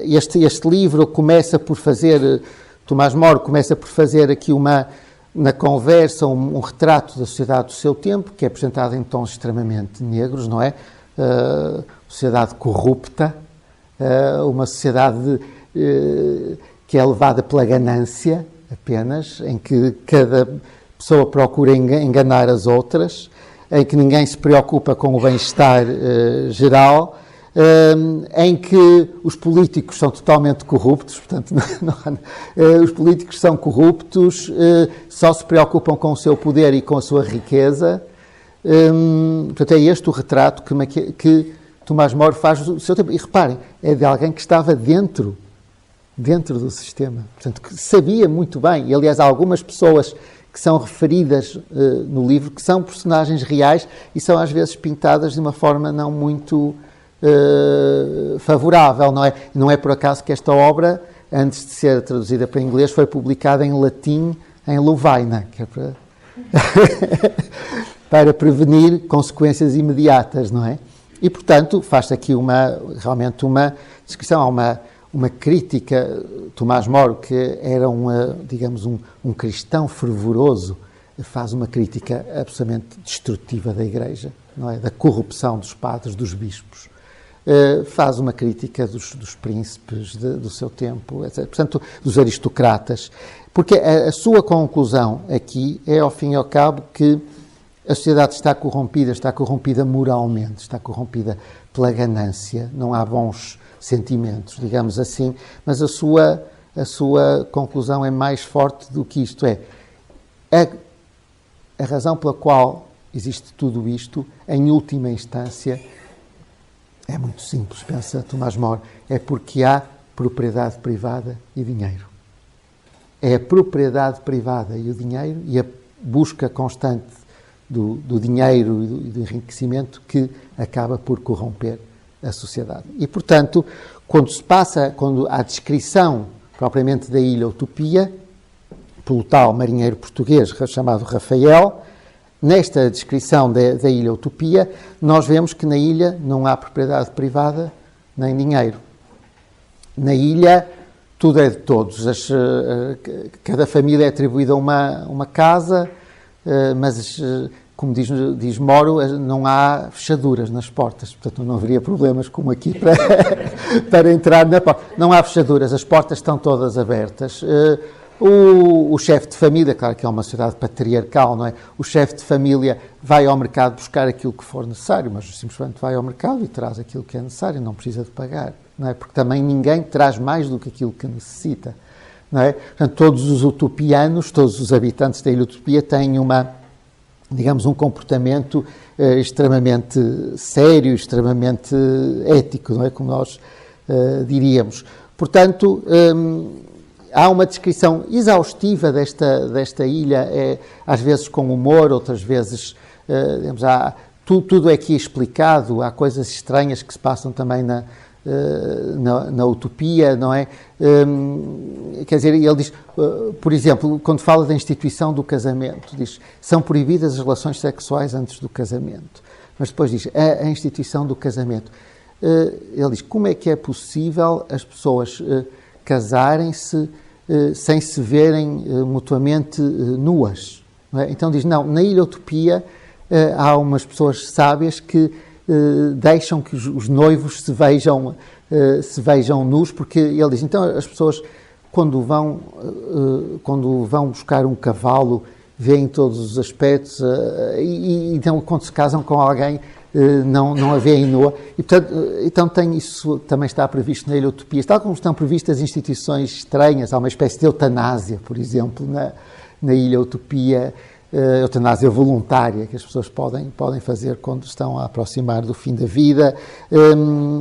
este livro começa por fazer, Tomás Moro começa por fazer aqui na conversa, um retrato da sociedade do seu tempo, que é apresentado em tons extremamente negros, não é? Sociedade corrupta, uma sociedade que é levada pela ganância apenas, em que cada pessoa procura enganar as outras, em que ninguém se preocupa com o bem-estar geral, em que os políticos são totalmente corruptos, portanto, os políticos são corruptos, só se preocupam com o seu poder e com a sua riqueza. Portanto, é este o retrato que Tomás Moro faz do seu tempo. E reparem, é de alguém que estava dentro do sistema, portanto, que sabia muito bem. E, aliás, há algumas pessoas que são referidas no livro, que são personagens reais e são às vezes pintadas de uma forma não muito favorável, não é? Não é por acaso que esta obra, antes de ser traduzida para inglês, foi publicada em latim, em Lovaina, que é para prevenir consequências imediatas, não é? E, portanto, faz-se aqui realmente uma descrição, uma crítica. Tomás Moro, que era digamos, um cristão fervoroso, faz uma crítica absolutamente destrutiva da Igreja, não é? Da corrupção dos padres, dos bispos. Faz uma crítica dos príncipes do seu tempo, etc. Portanto, dos aristocratas. Porque a sua conclusão aqui é, ao fim e ao cabo, que a sociedade está corrompida moralmente, está corrompida pela ganância, não há bons sentimentos, digamos assim, mas a sua conclusão é mais forte do que isto. A razão pela qual existe tudo isto, em última instância, é muito simples, pensa Tomás Moro, é porque há propriedade privada e dinheiro. É a propriedade privada e o dinheiro e a busca constante do dinheiro e do enriquecimento que acaba por corromper a sociedade. E, portanto, quando há descrição propriamente da ilha Utopia, pelo tal marinheiro português chamado Rafael, nesta descrição da ilha Utopia, nós vemos que na ilha não há propriedade privada nem dinheiro. Na ilha tudo é de todos. Cada família é atribuída a uma casa, mas, como diz Moro, não há fechaduras nas portas. Portanto, não haveria problemas como aqui para entrar na porta. Não há fechaduras, as portas estão todas abertas. O chefe de família, claro que é uma sociedade patriarcal, não é? O chefe de família vai ao mercado buscar aquilo que for necessário, mas simplesmente vai ao mercado e traz aquilo que é necessário, não precisa de pagar, não é? Porque também ninguém traz mais do que aquilo que necessita, não é? Portanto, todos os utopianos, todos os habitantes da Ilha Utopia têm digamos, um comportamento extremamente sério, extremamente ético, não é? Como nós diríamos. Portanto, há uma descrição exaustiva desta ilha, às vezes com humor, outras vezes, digamos, tudo é aqui explicado, há coisas estranhas que se passam também na utopia, não é? Quer dizer, ele diz, por exemplo, quando fala da instituição do casamento, diz, são proibidas as relações sexuais antes do casamento. Mas depois diz, a instituição do casamento. Ele diz, como é que é possível as pessoas casarem-se sem se verem mutuamente nuas? Não é? Então diz, não, na Ilha Utopia há umas pessoas sábias que deixam que os noivos se vejam nus, porque ele diz, então as pessoas quando vão buscar um cavalo veem todos os aspectos e então quando se casam com alguém não a veem nua. E, portanto, então isso também está previsto na Ilha Utopia, tal como estão previstas instituições estranhas, há uma espécie de eutanásia, por exemplo, na Ilha Utopia, eutanásia voluntária que as pessoas podem fazer quando estão a aproximar do fim da vida.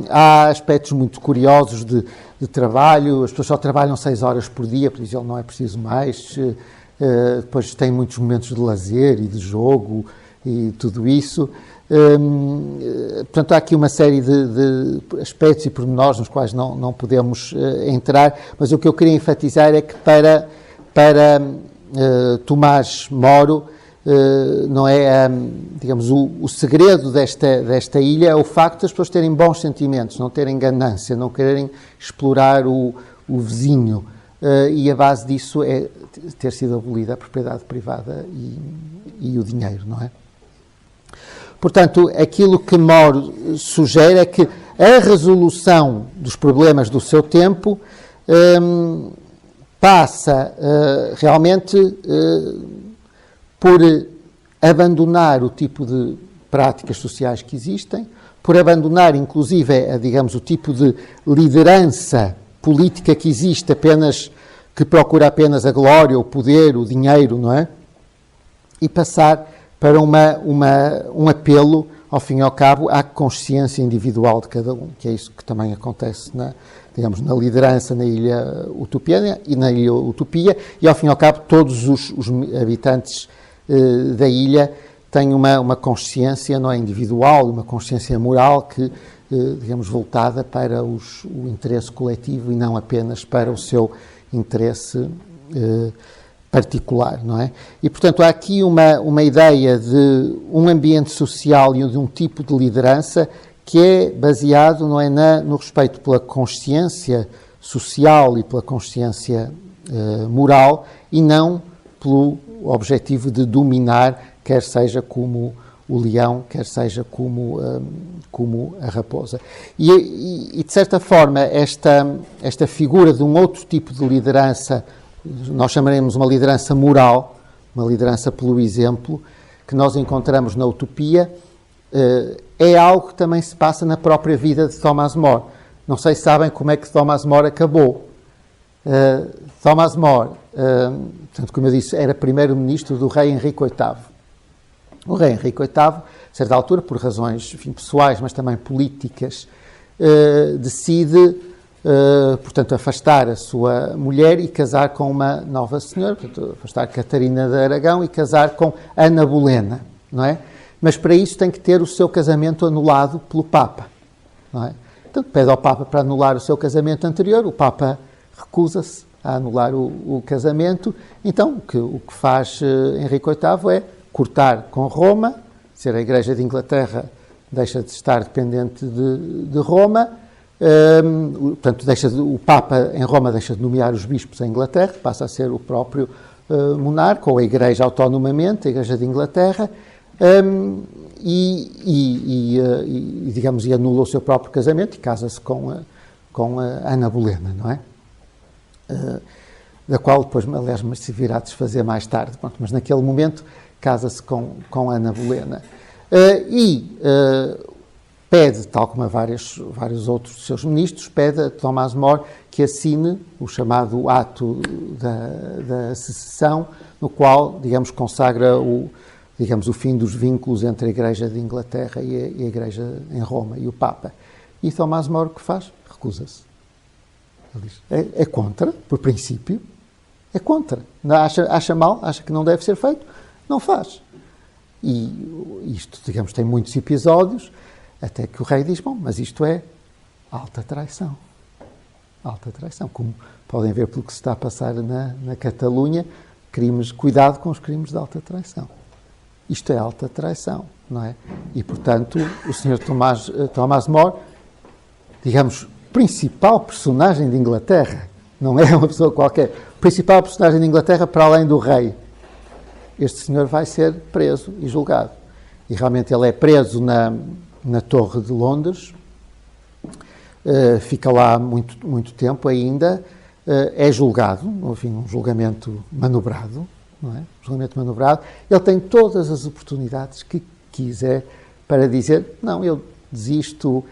Há aspectos muito curiosos de trabalho, as pessoas só trabalham 6 horas por dia, por isso não é preciso mais. Depois tem muitos momentos de lazer e de jogo e tudo isso. Portanto, há aqui uma série de aspectos e pormenores nos quais não podemos entrar, mas o que eu queria enfatizar é que para Tomás Moro, não é, digamos, o segredo desta ilha é o facto das pessoas terem bons sentimentos, não terem ganância, não quererem explorar o vizinho, e a base disso é ter sido abolida a propriedade privada e o dinheiro, não é? Portanto, aquilo que Moro sugere é que a resolução dos problemas do seu tempo passa realmente por abandonar o tipo de práticas sociais que existem, por abandonar, inclusive, digamos, o tipo de liderança política que existe que procura apenas a glória, o poder, o dinheiro, não é? E passar para um apelo, ao fim e ao cabo, à consciência individual de cada um, que é isso que também acontece na liderança na Ilha Utopiana e na Ilha Utopia, e ao fim e ao cabo todos os habitantes da ilha têm uma consciência, não é, individual, uma consciência moral que, digamos, voltada para o interesse coletivo e não apenas para o seu interesse particular, não é? E, portanto, há aqui uma ideia de um ambiente social e de um tipo de liderança que é baseado, não é, no respeito pela consciência social e pela consciência moral e não pelo objetivo de dominar, quer seja como o leão, quer seja como a raposa. E de certa forma, esta figura de um outro tipo de liderança, nós chamaremos uma liderança moral, uma liderança pelo exemplo, que nós encontramos na Utopia, é algo que também se passa na própria vida de Thomas More. Não sei se sabem como é que Thomas More acabou. Thomas More, portanto, como eu disse, era primeiro-ministro do rei Henrique VIII. O rei Henrique VIII, a certa altura, por razões, enfim, pessoais, mas também políticas, decide, portanto, afastar a sua mulher e casar com uma nova senhora, portanto, afastar Catarina de Aragão e casar com Ana Bolena, não é? Mas para isso tem que ter o seu casamento anulado pelo Papa, não é? Então pede ao Papa para anular o seu casamento anterior, o Papa recusa-se a anular o casamento, então o que faz Henrique VIII é cortar com Roma, ser a Igreja de Inglaterra deixa de estar dependente de Roma, portanto o Papa em Roma deixa de nomear os bispos em Inglaterra, passa a ser o próprio monarca, ou a Igreja autonomamente, a Igreja de Inglaterra, digamos, e anula o seu próprio casamento e casa-se com a Ana Bolena, não é? da qual depois, aliás, se virá a desfazer mais tarde. Pronto, mas naquele momento casa-se com Ana Bolena. Pede, tal como a vários outros dos seus ministros, pede a Tomás More que assine o chamado ato da secessão, no qual, digamos, consagra o fim dos vínculos entre a Igreja de Inglaterra e a Igreja em Roma e o Papa. E Tomás More o que faz? Recusa-se. Ele diz, é contra, por princípio, é contra. Acha mal, acha que não deve ser feito, não faz. E isto, digamos, tem muitos episódios, até que o rei diz, bom, mas isto é alta traição. Alta traição. Como podem ver pelo que se está a passar na Catalunha, cuidado com os crimes de alta traição. Isto é alta traição, não é? E, portanto, o Sr. Tomás More, digamos, principal personagem de Inglaterra, não é uma pessoa qualquer, principal personagem de Inglaterra para além do rei. Este senhor vai ser preso e julgado. E realmente ele é preso na Torre de Londres, fica lá muito tempo ainda, é julgado, enfim, um julgamento manobrado, não é? Um julgamento manobrado. Ele tem todas as oportunidades que quiser para dizer, não, eu desisto,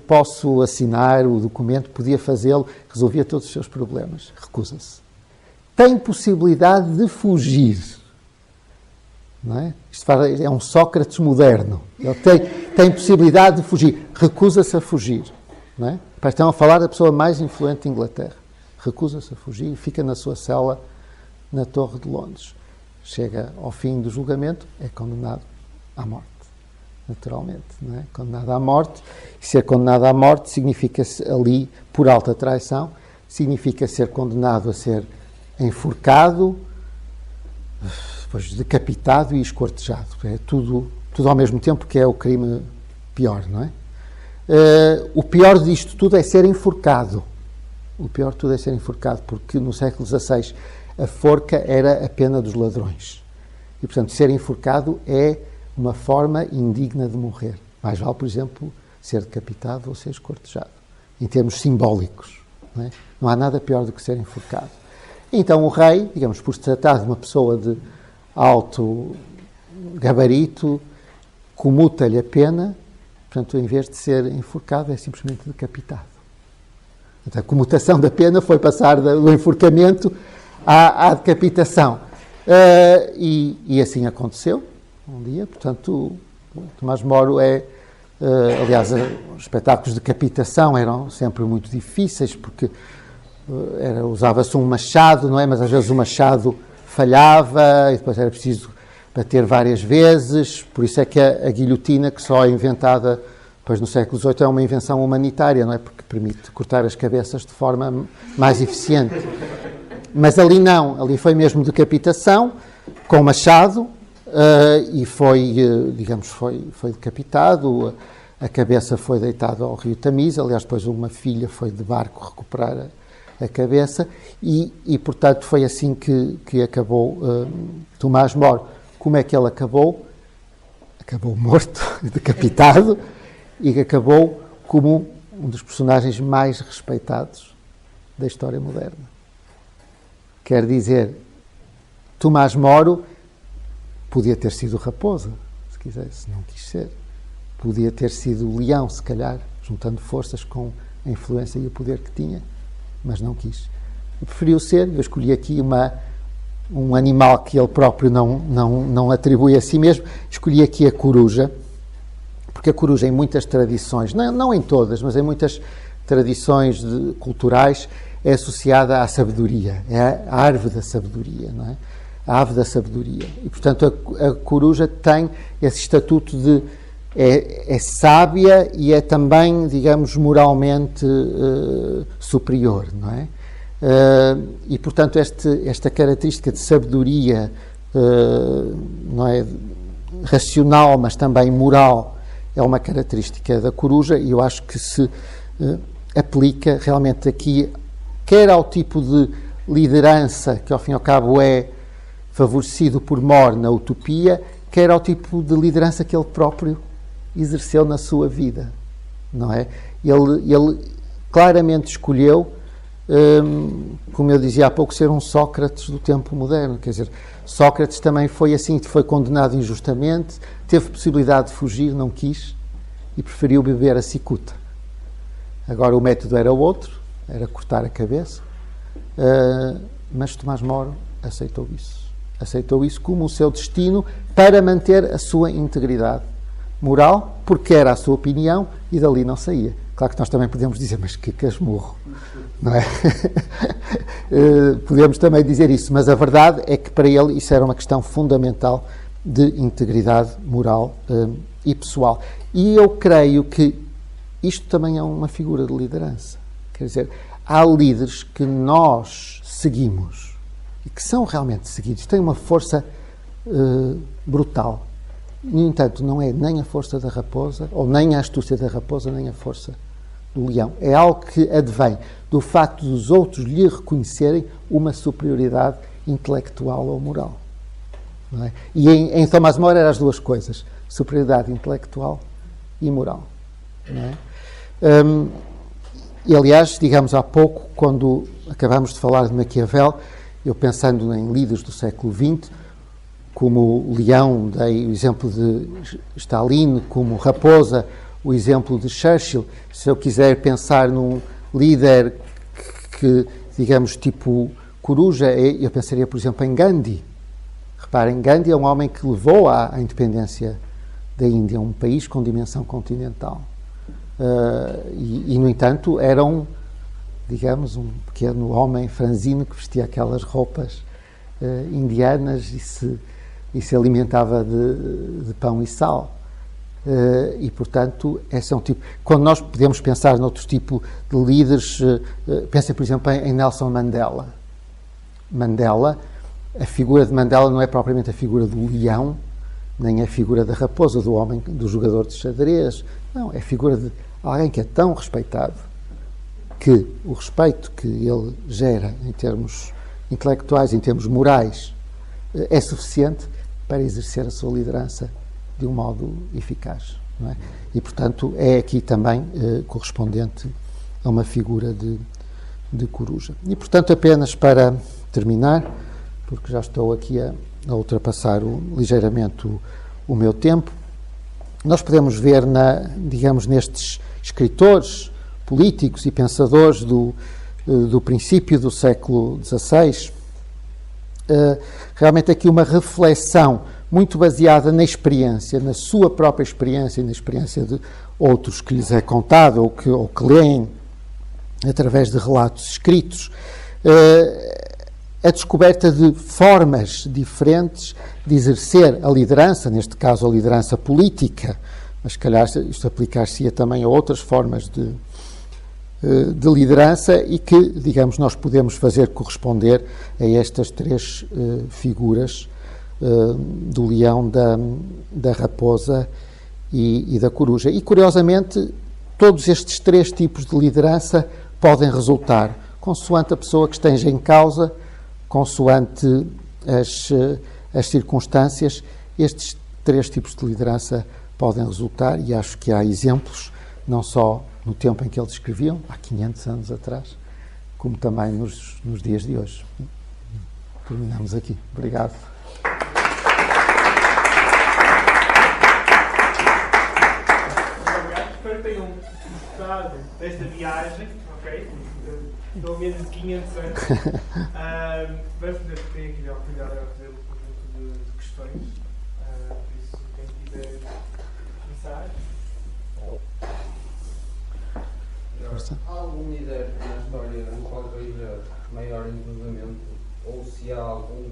posso assinar o documento, podia fazê-lo, resolvia todos os seus problemas. Recusa-se. Tem possibilidade de fugir. Não é? Isto é um Sócrates moderno. Ele tem possibilidade de fugir. Recusa-se a fugir. Não é? Estão a falar da pessoa mais influente de Inglaterra. Recusa-se a fugir e fica na sua cela na Torre de Londres. Chega ao fim do julgamento, é condenado à morte. Naturalmente. Não é? Condenado à morte. E ser condenado à morte significa ali, por alta traição, significa ser condenado a ser enforcado, depois decapitado e esquartejado. É tudo ao mesmo tempo, que é o crime pior, não é? O pior disto tudo é ser enforcado. O pior de tudo é ser enforcado, porque no século XVI a forca era a pena dos ladrões. E, portanto, ser enforcado é uma forma indigna de morrer. Mais vale, por exemplo, ser decapitado ou ser esquartejado, em termos simbólicos. Não é? Não há nada pior do que ser enforcado. Então o rei, digamos, por se tratar de uma pessoa de alto gabarito, comuta-lhe a pena, portanto, em vez de ser enforcado, é simplesmente decapitado. Portanto, a comutação da pena foi passar do enforcamento à decapitação. E assim aconteceu, um dia. Portanto, Tomás Moro aliás, os espetáculos de decapitação eram sempre muito difíceis, porque usava-se um machado, não é? Mas às vezes o machado falhava e depois era preciso bater várias vezes. Por isso é que a guilhotina, que só é inventada depois no século XVIII, é uma invenção humanitária, não é? Porque permite cortar as cabeças de forma mais eficiente. Mas ali não, ali foi mesmo decapitação, com machado, e foi decapitado. A cabeça foi deitada ao rio Tamis. Aliás, depois uma filha foi de barco recuperar a cabeça, e portanto foi assim que acabou Tomás Moro. Como é que ele acabou? Acabou morto, decapitado, e acabou como um dos personagens mais respeitados da história moderna. Quer dizer, Tomás Moro podia ter sido raposa, se quisesse, não quis ser. Podia ter sido leão, se calhar, juntando forças com a influência e o poder que tinha, mas não quis. Preferiu ser. Eu escolhi aqui um animal que ele próprio não atribui a si mesmo. Escolhi aqui a coruja, porque a coruja, em muitas tradições, não em todas, mas em muitas tradições culturais, é associada à sabedoria, é a árvore da sabedoria, não é? A ave da sabedoria. E, portanto, a coruja tem esse estatuto de é sábia e é também, digamos, moralmente superior, não é? E, portanto, esta característica de sabedoria, não é, racional, mas também moral, é uma característica da coruja, e eu acho que se aplica realmente aqui, quer ao tipo de liderança que, ao fim e ao cabo, é favorecido por More na Utopia, quer ao tipo de liderança que ele próprio exerceu na sua vida, não é? Ele claramente escolheu, como eu dizia há pouco, ser um Sócrates do tempo moderno. Quer dizer, Sócrates também foi assim, foi condenado injustamente, teve possibilidade de fugir, não quis, e preferiu beber a cicuta. Agora o método era outro, era cortar a cabeça, mas Tomás Moro aceitou isso. Aceitou isso como o seu destino para manter a sua integridade moral, porque era a sua opinião e dali não saía. Claro que nós também podemos dizer, mas que casmurro, não é? Podemos também dizer isso, mas a verdade é que para ele isso era uma questão fundamental de integridade moral e pessoal. E eu creio que isto também é uma figura de liderança. Quer dizer, há líderes que nós seguimos e que são realmente seguidos, têm uma força brutal. No entanto, não é nem a força da raposa, ou nem a astúcia da raposa, nem a força do leão. É algo que advém do facto dos outros lhe reconhecerem uma superioridade intelectual ou moral. Não é? E em Tomás Moro eram as duas coisas, superioridade intelectual e moral. Não é? E, aliás, digamos há pouco, quando acabámos de falar de Maquiavel, eu pensando em líderes do século XX, como o leão, dei o exemplo de Stalin, como raposa, o exemplo de Churchill. Se eu quiser pensar num líder que digamos, tipo coruja, eu pensaria, por exemplo, em Gandhi. Reparem, Gandhi é um homem que levou à independência da Índia, um país com dimensão continental. No entanto, era digamos, um pequeno homem franzino que vestia aquelas roupas indianas e se alimentava de pão e sal. E, portanto, esse é um tipo... Quando nós podemos pensar noutro tipo de líderes, pensem, por exemplo, em Nelson Mandela. A figura de Mandela não é propriamente a figura do leão, nem a figura da raposa, do homem, do jogador de xadrez. Não, é a figura de alguém que é tão respeitado que o respeito que ele gera em termos intelectuais, em termos morais, é suficiente para exercer a sua liderança de um modo eficaz. Não é? E, portanto, é aqui também correspondente a uma figura de coruja. E, portanto, apenas para terminar, porque já estou aqui a ultrapassar ligeiramente o meu tempo, nós podemos ver, digamos, nestes escritores, políticos e pensadores do princípio do século XVI, realmente aqui uma reflexão muito baseada na experiência, na sua própria experiência e na experiência de outros que lhes é contado ou que leem através de relatos escritos, a descoberta de formas diferentes de exercer a liderança, neste caso a liderança política, mas se calhar isto aplicar-se-ia também a outras formas de liderança e que, digamos, nós podemos fazer corresponder a estas três figuras do leão, da raposa e da coruja. E, curiosamente, todos estes três tipos de liderança podem resultar, consoante a pessoa que esteja em causa, consoante as circunstâncias, estes três tipos de liderança podem resultar, e acho que há exemplos, não só no tempo em que eles escreviam, há 500 anos atrás, como também nos dias de hoje. Terminamos aqui. Obrigado. Espero que tenham gostado desta viagem, ok? Pelo menos de 500 anos. Vamos poder ter aqui a oportunidade de fazer um conjunto de questões. Por isso, quem quiser começar. Há algum líder na história no qual veja maior entrosamento, ou se há algum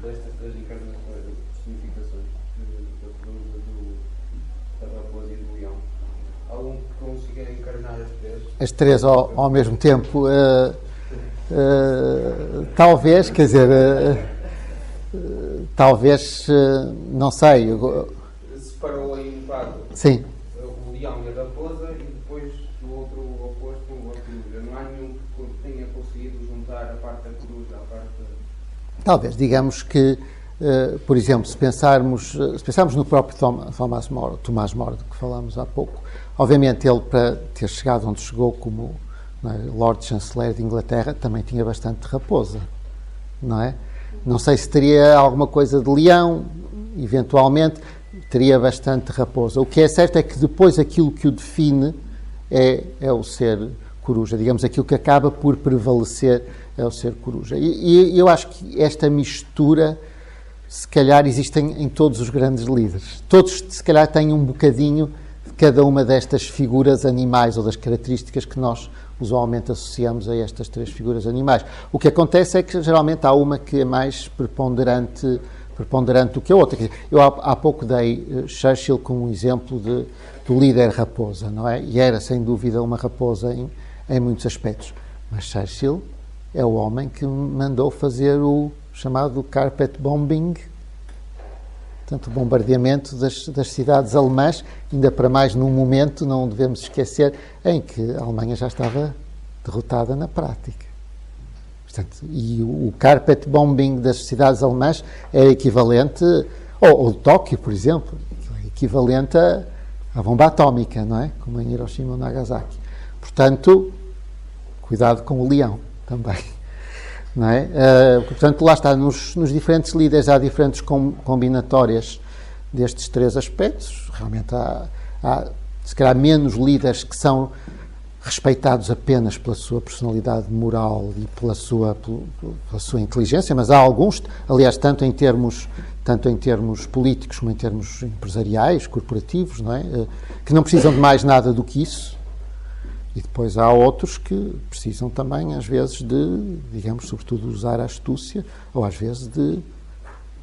destas três encarnações, significações da coruja, da raposa e do leão? Algum que consiga encarnar as três? As três ao mesmo tempo? Talvez, quer dizer, talvez, não sei. Separou aí um bocado. Sim. O leão e a raposa e depois do outro oposto a coruja. Não há nenhum que tenha conseguido juntar a parte da coruja à parte da... Talvez, digamos que, por exemplo, se pensarmos no próprio Tomás Moro, de que falámos há pouco, obviamente ele, para ter chegado onde chegou como não é? Lord Chanceler de Inglaterra também tinha bastante raposa, não é? Não sei se teria alguma coisa de leão, eventualmente teria bastante raposa. O que é certo é que depois aquilo que o define é o ser coruja. Digamos, aquilo que acaba por prevalecer é o ser coruja. E eu acho que esta mistura, se calhar, existe em todos os grandes líderes. Todos, se calhar, têm um bocadinho de cada uma destas figuras animais ou das características que nós usualmente associamos a estas três figuras animais. O que acontece é que, geralmente, há uma que é mais preponderante do que a outra. Eu há pouco dei Churchill como um exemplo do líder raposa, não é? E era, sem dúvida, uma raposa em muitos aspectos. Mas Churchill é o homem que mandou fazer o chamado carpet bombing, portanto, o bombardeamento das cidades alemãs, ainda para mais num momento, não devemos esquecer, em que a Alemanha já estava derrotada na prática. Portanto, e o carpet bombing das cidades alemãs é equivalente, ou Tóquio, por exemplo, é equivalente à bomba atómica, não é? Como em Hiroshima ou Nagasaki. Portanto, cuidado com o leão também. Não é? Portanto, lá está, nos diferentes líderes há diferentes combinatórias destes três aspectos. Realmente há, se calhar, menos líderes que são respeitados apenas pela sua personalidade moral e pela sua inteligência, mas há alguns, aliás, tanto em termos políticos como em termos empresariais, corporativos, não é? Que não precisam de mais nada do que isso. E depois há outros que precisam também, às vezes, de, digamos, sobretudo, usar a astúcia, ou às vezes de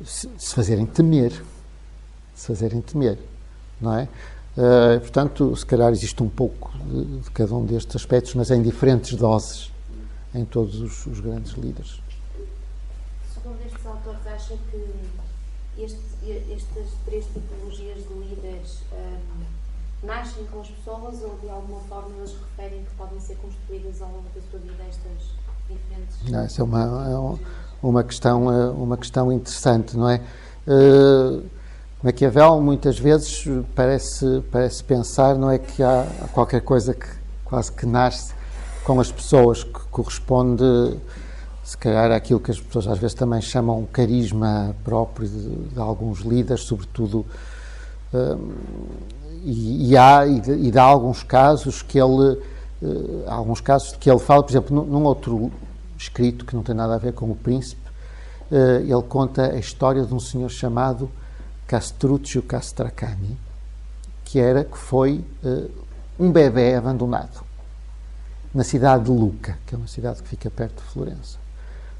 se fazerem temer. Não é? Portanto, se calhar existe um pouco de cada um destes aspectos, mas em diferentes doses, em todos os grandes líderes. Segundo estes autores, acha que estas três tipologias de líderes nascem com as pessoas ou de alguma forma eles referem que podem ser construídas ao longo da sua vida estas diferentes... Não, essa é uma questão interessante, não é? Maquiavel muitas vezes parece pensar, não é, que há qualquer coisa que quase que nasce com as pessoas, que corresponde, se calhar, àquilo que as pessoas às vezes também chamam carisma próprio de alguns líderes, sobretudo... E dá alguns casos que ele fala, por exemplo, num outro escrito que não tem nada a ver com o príncipe, ele conta a história de um senhor chamado Castruccio Castracani, que foi um bebé abandonado na cidade de Lucca, que é uma cidade que fica perto de Florença.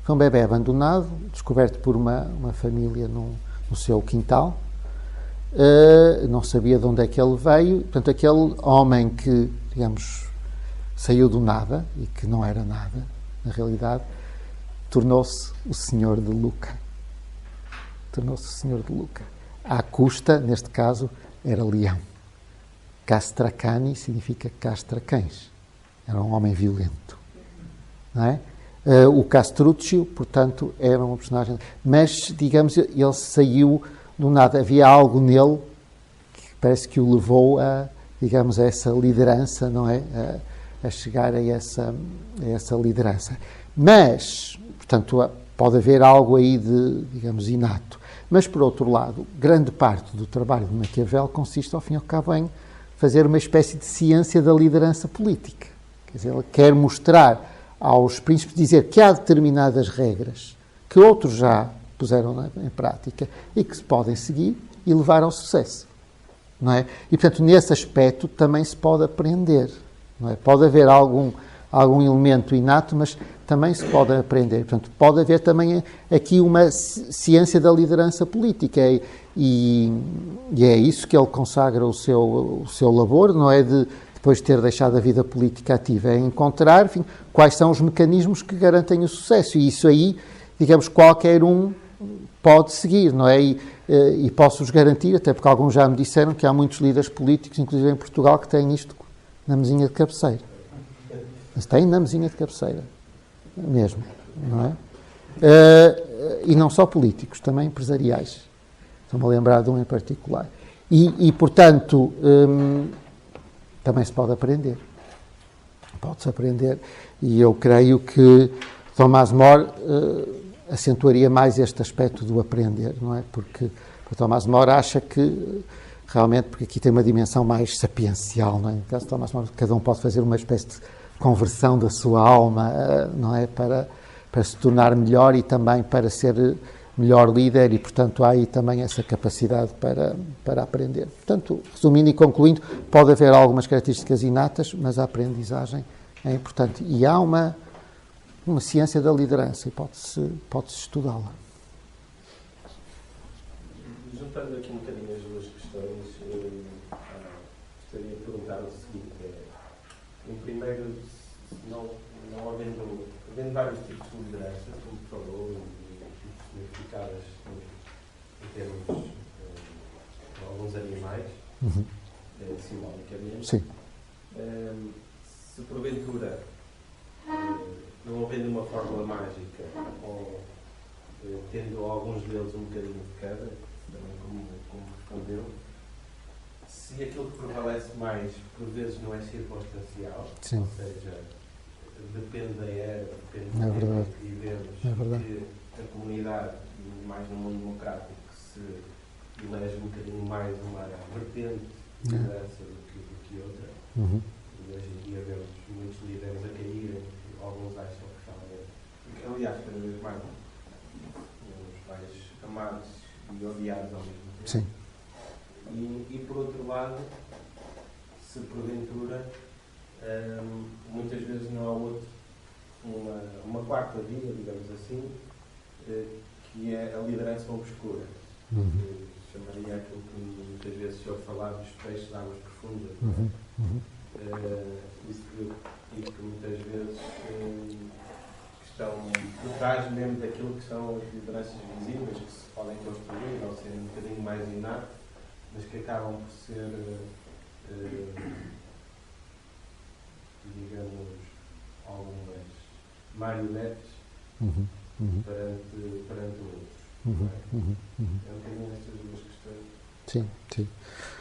Foi um bebé abandonado, descoberto por uma família no seu quintal. Não sabia de onde é que ele veio. Portanto, aquele homem que, digamos, saiu do nada e que não era nada, na realidade, tornou-se o senhor de Lucca. À custa, neste caso, era leão. Castracani significa castra-cães. Era um homem violento. Não é? O Castruccio, portanto, era uma personagem... Mas, digamos, ele saiu do nada. Havia algo nele que parece que o levou a essa liderança, não é? A chegar a essa liderança. Mas, portanto, pode haver algo aí de, digamos, inato. Mas, por outro lado, grande parte do trabalho de Maquiavel consiste, ao fim e ao cabo, em fazer uma espécie de ciência da liderança política. Quer dizer, ele quer mostrar aos príncipes, dizer que há determinadas regras que outros já puseram em prática e que se podem seguir e levar ao sucesso. Não é? E, portanto, nesse aspecto também se pode aprender. Não é? Pode haver algum elemento inato, mas também se pode aprender. Portanto, pode haver também aqui uma ciência da liderança política e é isso que ele consagra o seu labor, não é? Depois de ter deixado a vida política ativa, é encontrar, enfim, quais são os mecanismos que garantem o sucesso. E isso aí, digamos, qualquer um pode seguir, não é? E posso-vos garantir, até porque alguns já me disseram que há muitos líderes políticos, inclusive em Portugal, que têm isto na mesinha de cabeceira. Mas têm na mesinha de cabeceira, mesmo, não é? E não só políticos, também empresariais. Estou-me a lembrar de um em particular. E portanto, também se pode aprender. Pode-se aprender. E eu creio que Thomas More acentuaria mais este aspecto do aprender, não é? Porque Thomas More acha que realmente, porque aqui tem uma dimensão mais sapiencial, não é? No caso de Thomas More, cada um pode fazer uma espécie de conversão da sua alma, não é? Para se tornar melhor e também para ser melhor líder e, portanto, há aí também essa capacidade para aprender. Portanto, resumindo e concluindo, pode haver algumas características inatas, mas a aprendizagem é importante. E há uma ciência da liderança e pode-se estudá-la. Juntando aqui um bocadinho as duas questões, gostaria de perguntar o seguinte: em primeiro, não havendo vários tipos de liderança, como falou, e significadas em termos de alguns animais, simbolicamente, Sim. se porventura não havendo uma fórmula mágica, ou tendo alguns deles um bocadinho de cada, também como respondeu, se aquilo que prevalece mais, por vezes, não é circunstancial, Sim. ou seja, depende da era, depende É do verdade. tempo que vivemos, É verdade. que a comunidade, mais no mundo democrático, se elege um bocadinho mais uma vertente de liderança do que outra. Uhum. E hoje em dia vemos muitos líderes a caírem, alguns acham que realmente, aliás, cada vez mais, os mais amados e odiados ao mesmo tempo. Sim. E por outro lado, se porventura, muitas vezes não há outro, uma quarta via, digamos assim, que é a liderança obscura. Uhum. Chamaria aquilo que muitas vezes se ouve falar dos peixes de águas profundas. Uhum. Uhum. E que muitas vezes estão por trás mesmo daquilo que são as lideranças visíveis, que se podem construir ou ser um bocadinho mais inato, mas que acabam por ser, digamos, algumas marionetes perante outros. Uhum. Uhum. Uhum. É um bocadinho estas duas questões. Sim, sim.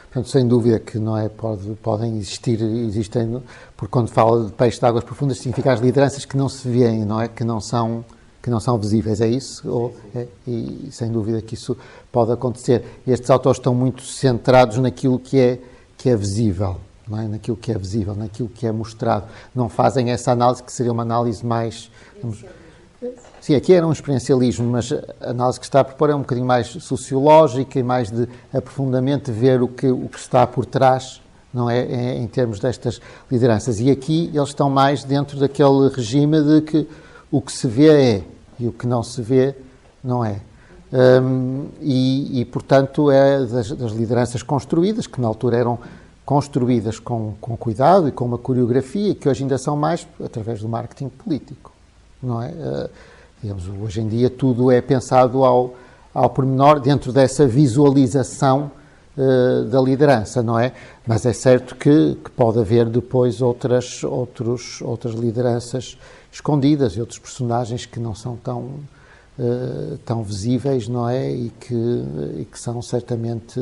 Portanto, sem dúvida que não é, podem existem, porque quando fala de peixes de águas profundas, significa as lideranças que não se veem, não é? Que não são visíveis, é isso? E sem dúvida que isso pode acontecer. Estes autores estão muito centrados naquilo que é visível, não é? Naquilo que é visível, naquilo que é mostrado. Não fazem essa análise que seria uma análise mais... Sim, aqui era um experiencialismo, mas a análise que está a propor é um bocadinho mais sociológica e mais de aprofundamento, de ver o que está por trás, não é, em termos destas lideranças. E aqui eles estão mais dentro daquele regime de que o que se vê é e o que não se vê não é. Portanto, é das lideranças construídas, que na altura eram construídas com cuidado e com uma coreografia, que hoje ainda são mais através do marketing político, não é? Digamos, hoje em dia tudo é pensado ao pormenor dentro dessa visualização da liderança, não é? Mas é certo que pode haver depois outras lideranças escondidas e outros personagens que não são tão visíveis, não é? E que são certamente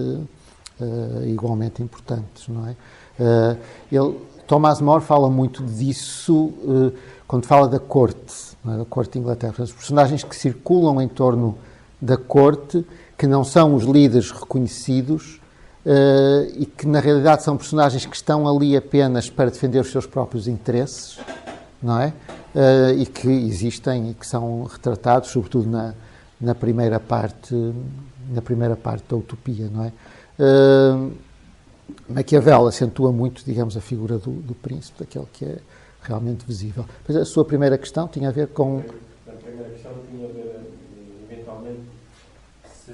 igualmente importantes, não é? Thomas More fala muito disso quando fala da corte, não é? Da corte de Inglaterra. Os personagens que circulam em torno da corte, que não são os líderes reconhecidos e que na realidade são personagens que estão ali apenas para defender os seus próprios interesses, não é? E que existem e que são retratados, sobretudo na primeira parte da Utopia, não é? Maquiavel acentua muito, digamos, a figura do príncipe, daquele que é realmente visível. Mas a sua primeira questão tinha a ver com... A primeira questão tinha a ver, eventualmente, se,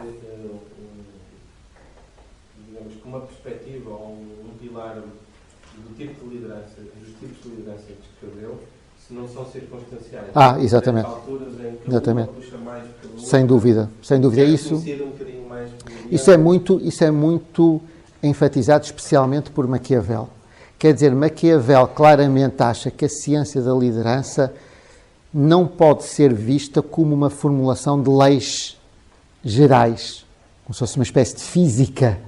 digamos, com uma perspectiva ou um pilar do tipo de liderança, dos tipos de liderança que descreveu, se não são circunstanciais. Exatamente. Alturas em que Exatamente. uma puxa mais pelo outro, Sem dúvida. Isso é muito enfatizado especialmente por Maquiavel. Quer dizer, Maquiavel claramente acha que a ciência da liderança não pode ser vista como uma formulação de leis gerais, como se fosse uma espécie de física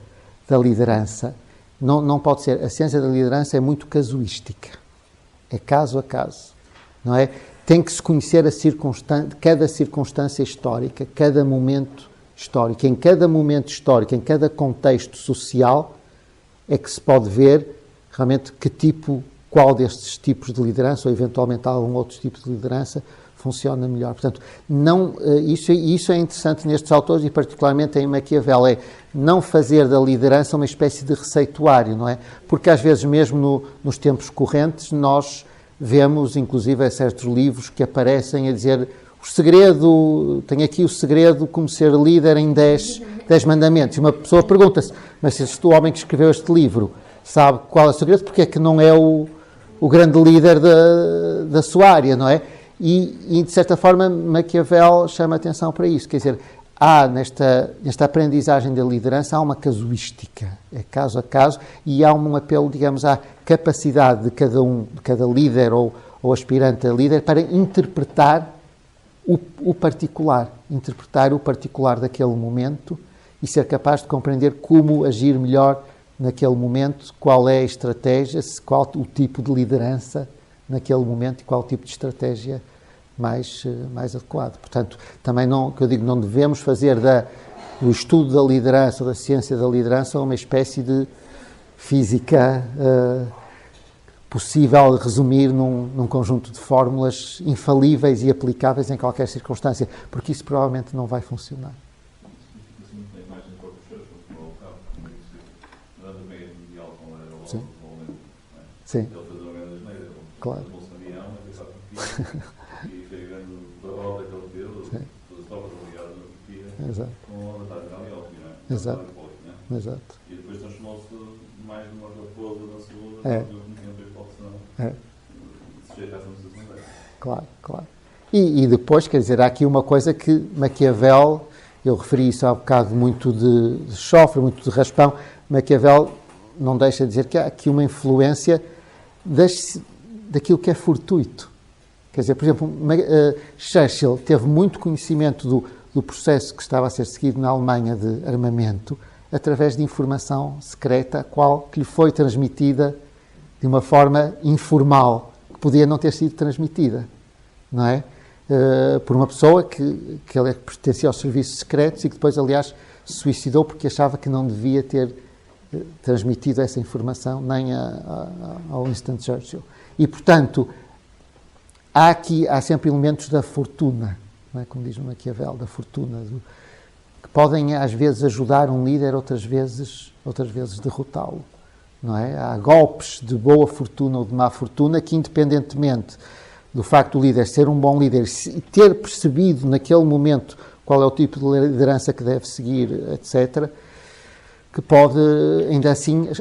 da liderança. Não pode ser. A ciência da liderança é muito casuística. É caso a caso, não é? Tem que se conhecer cada circunstância histórica, cada momento histórico. Em cada momento histórico, em cada contexto social, é que se pode ver realmente qual destes tipos de liderança, ou eventualmente algum outro tipo de liderança, funciona melhor. Portanto, isso é interessante nestes autores, e particularmente em Maquiavel, é não fazer da liderança uma espécie de receituário, não é? Porque às vezes, mesmo nos tempos correntes, nós vemos, inclusive, certos livros que aparecem a dizer tenho aqui o segredo como ser líder em 10 mandamentos. E uma pessoa pergunta-se, mas se este homem que escreveu este livro sabe qual é o segredo, porque é que não é o grande líder da sua área, não é? E, de certa forma, Maquiavel chama atenção para isso. Quer dizer, há nesta aprendizagem da liderança, há uma casuística, é caso a caso, e há um apelo, digamos, à capacidade de cada líder ou aspirante a líder para interpretar o particular daquele momento e ser capaz de compreender como agir melhor naquele momento, qual é a estratégia, qual o tipo de liderança naquele momento e qual o tipo de estratégia mais adequado. Portanto, também não devemos fazer do estudo da liderança, ou da ciência da liderança, uma espécie de física possível de resumir num conjunto de fórmulas infalíveis e aplicáveis em qualquer circunstância, porque isso provavelmente não vai funcionar. Sim. Sim. Ele fez uma grande asneira. Claro. A Bolsonaro e foi grande derrota que ele teve, as tropas aliadas na Turquia, Exato. com o ataque à Galeopi, não é? Exato. Exato. E depois transformou-se mais numa raposa na segunda, É. Sujeitasse a uma situação dessa. Claro. E depois, quer dizer, há aqui uma coisa que Maquiavel, eu referi isso há bocado, muito de chofre, muito de raspão, Maquiavel não deixa de dizer que há aqui uma influência daquilo que é fortuito. Quer dizer, por exemplo, Churchill teve muito conhecimento do processo que estava a ser seguido na Alemanha de armamento através de informação secreta, que lhe foi transmitida de uma forma informal, que podia não ter sido transmitida, não é? Por uma pessoa que pertencia aos serviços secretos e que depois, aliás, se suicidou porque achava que não devia ter transmitido essa informação nem ao Winston Churchill. E, portanto, há sempre elementos da fortuna, não é? Como diz o Maquiavel, da fortuna, que podem às vezes ajudar um líder, outras vezes derrotá-lo. Não é? Há golpes de boa fortuna ou de má fortuna que, independentemente do facto do líder ser um bom líder e ter percebido naquele momento qual é o tipo de liderança que deve seguir, etc., que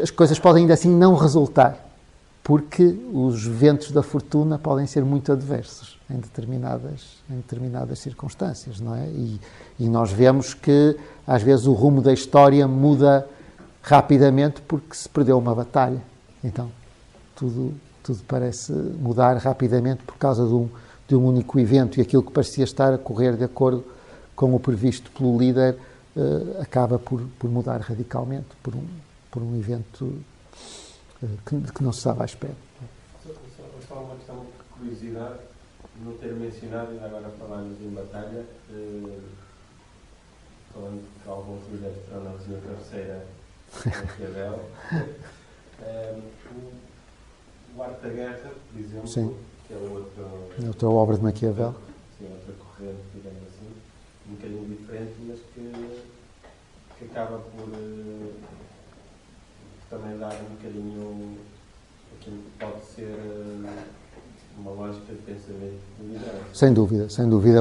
as coisas podem ainda assim não resultar, porque os ventos da fortuna podem ser muito adversos em determinadas circunstâncias, não é? E nós vemos que, às vezes, o rumo da história muda rapidamente porque se perdeu uma batalha. Então, tudo parece mudar rapidamente por causa de um único evento, e aquilo que parecia estar a correr de acordo com o previsto pelo líder acaba por mudar radicalmente por um evento que não se estava à espera. Só uma questão de curiosidade, não ter mencionado, ainda agora falarmos em batalha, falando que alguns líderes estão na sua terceira Maquiavel. O Arte da Guerra, por exemplo, Sim. Que é outra obra de Maquiavel. Sim, outra corrente, digamos assim, um bocadinho diferente, mas que acaba por também dar um bocadinho aquilo que pode ser uma lógica de pensamento de liderança. Sem dúvida.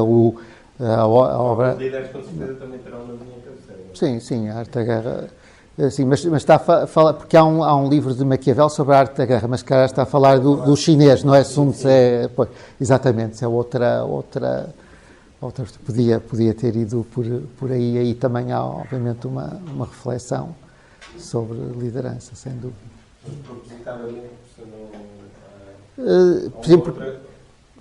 A obra... Os líderes, com certeza, também terão na minha cabeceira. Sim, a Arte da Guerra. Sim, mas está a falar, porque há um livro de Maquiavel sobre a arte da guerra, mas cara está a falar do chinês, não é? Sun Tzu, exatamente, é outra podia ter ido por aí. Aí também há, obviamente, uma reflexão sobre liderança, sem dúvida. Propositadamente, por exemplo,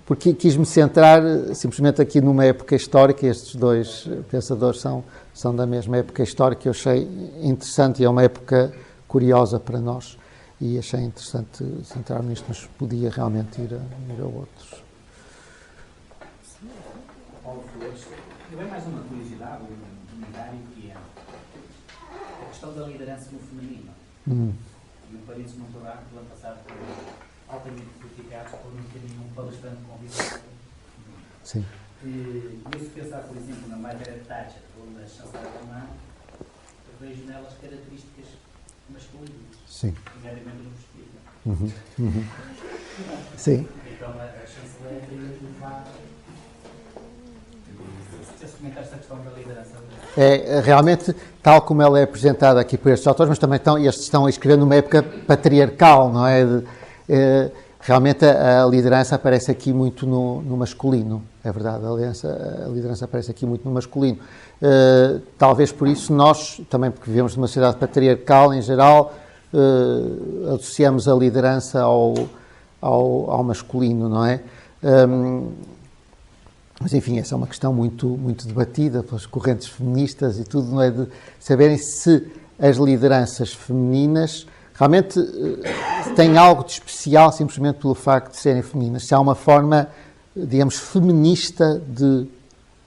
porque quis-me centrar simplesmente aqui numa época histórica. Estes dois pensadores são da mesma época histórica, eu achei interessante, e é uma época curiosa para nós. e achei interessante centrar-me nisto, mas podia realmente ir a outros. Paulo Flores, eu venho mais uma curiosidade, um comentário, que é a questão da liderança no feminino. E o Paris Montorá, do ano passado, foi altamente criticado por não ter nenhum palestrante convidado. Sim. E se pensar, por exemplo, na Margaret Thatcher ou na chanceler alemã, eu vejo nelas características masculinas. Sim. Nomeadamente no vestido. Sim. Então a chanceler queria levar. Se comentar esta questão da liderança. É realmente, tal como ela é apresentada aqui por estes autores, mas também estes estão a escrever numa época patriarcal, não é? Realmente a liderança aparece aqui muito no masculino, é verdade, a liderança aparece aqui muito no masculino. Talvez por isso nós, também porque vivemos numa sociedade patriarcal em geral, associamos a liderança ao masculino, não é? Mas, enfim, essa é uma questão muito, muito debatida pelas correntes feministas e tudo, não é? De saberem se as lideranças femininas realmente têm algo de especial simplesmente pelo facto de serem femininas. Se há uma forma, digamos, feminista de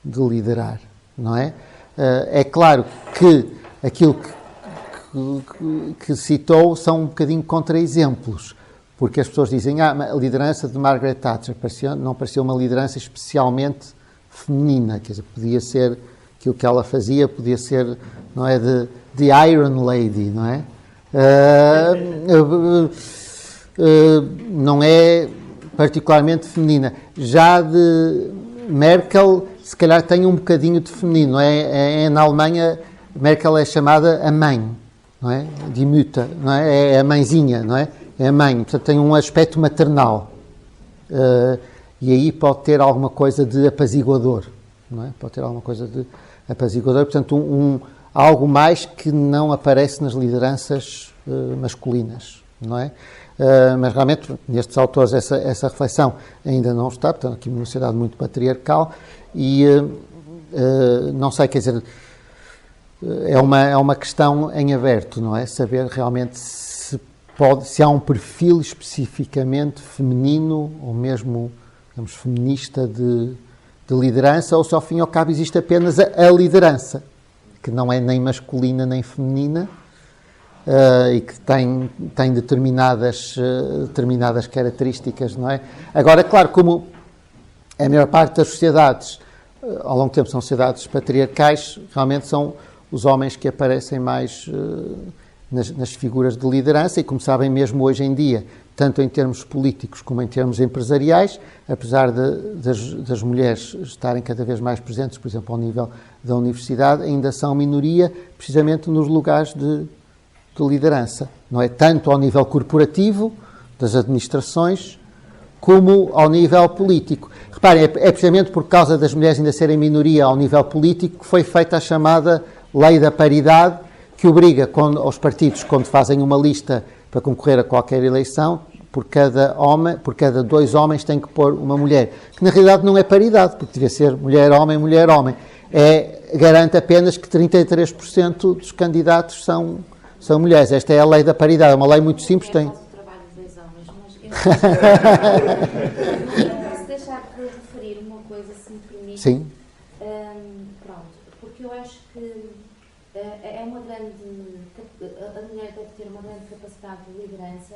liderar, não é? É claro que aquilo que citou são um bocadinho contra-exemplos, porque as pessoas dizem a liderança de Margaret Thatcher não parecia uma liderança especialmente feminina, quer dizer, podia ser aquilo que ela fazia, podia ser, não é, de Iron Lady, não é? Não é particularmente feminina. Já de Merkel, se calhar tem um bocadinho de feminino, não é? Na Alemanha, Merkel é chamada a mãe, não é? Die Mutter, não é? É a mãezinha, não é? É a mãe, portanto tem um aspecto maternal. E aí pode ter alguma coisa de apaziguador, não é? Pode ter alguma coisa de apaziguador, portanto algo mais que não aparece nas lideranças masculinas, não é? Mas realmente nestes autores essa reflexão ainda não está, portanto aqui uma sociedade muito patriarcal e não sei, quer dizer, é uma questão em aberto, não é? Saber realmente se há um perfil especificamente feminino ou mesmo, digamos, feminista de liderança, ou se ao fim e ao cabo existe apenas a liderança, que não é nem masculina nem feminina, e que tem determinadas características, não é? Agora, claro, como a maior parte das sociedades, ao longo do tempo, são sociedades patriarcais, realmente são os homens que aparecem mais nas figuras de liderança, e como sabem, mesmo hoje em dia, tanto em termos políticos como em termos empresariais, apesar das mulheres estarem cada vez mais presentes, por exemplo, ao nível da universidade, ainda são minoria precisamente nos lugares de liderança, não é? Tanto ao nível corporativo, das administrações, como ao nível político. Reparem, é precisamente por causa das mulheres ainda serem minoria ao nível político que foi feita a chamada Lei da Paridade, que obriga aos partidos, quando fazem uma lista para concorrer a qualquer eleição, por cada 2 homens tem que pôr uma mulher, que na realidade não é paridade, porque devia ser mulher-homem, mulher-homem. Garante apenas que 33% dos candidatos são mulheres. Esta é a lei da paridade, é uma lei muito simples. Tem. Eu faço o trabalho de 2 homens, mas se deixar de referir uma coisa, se me permite. Sim. Pronto, porque eu acho que é uma grande. A mulher deve ter uma grande capacidade de liderança,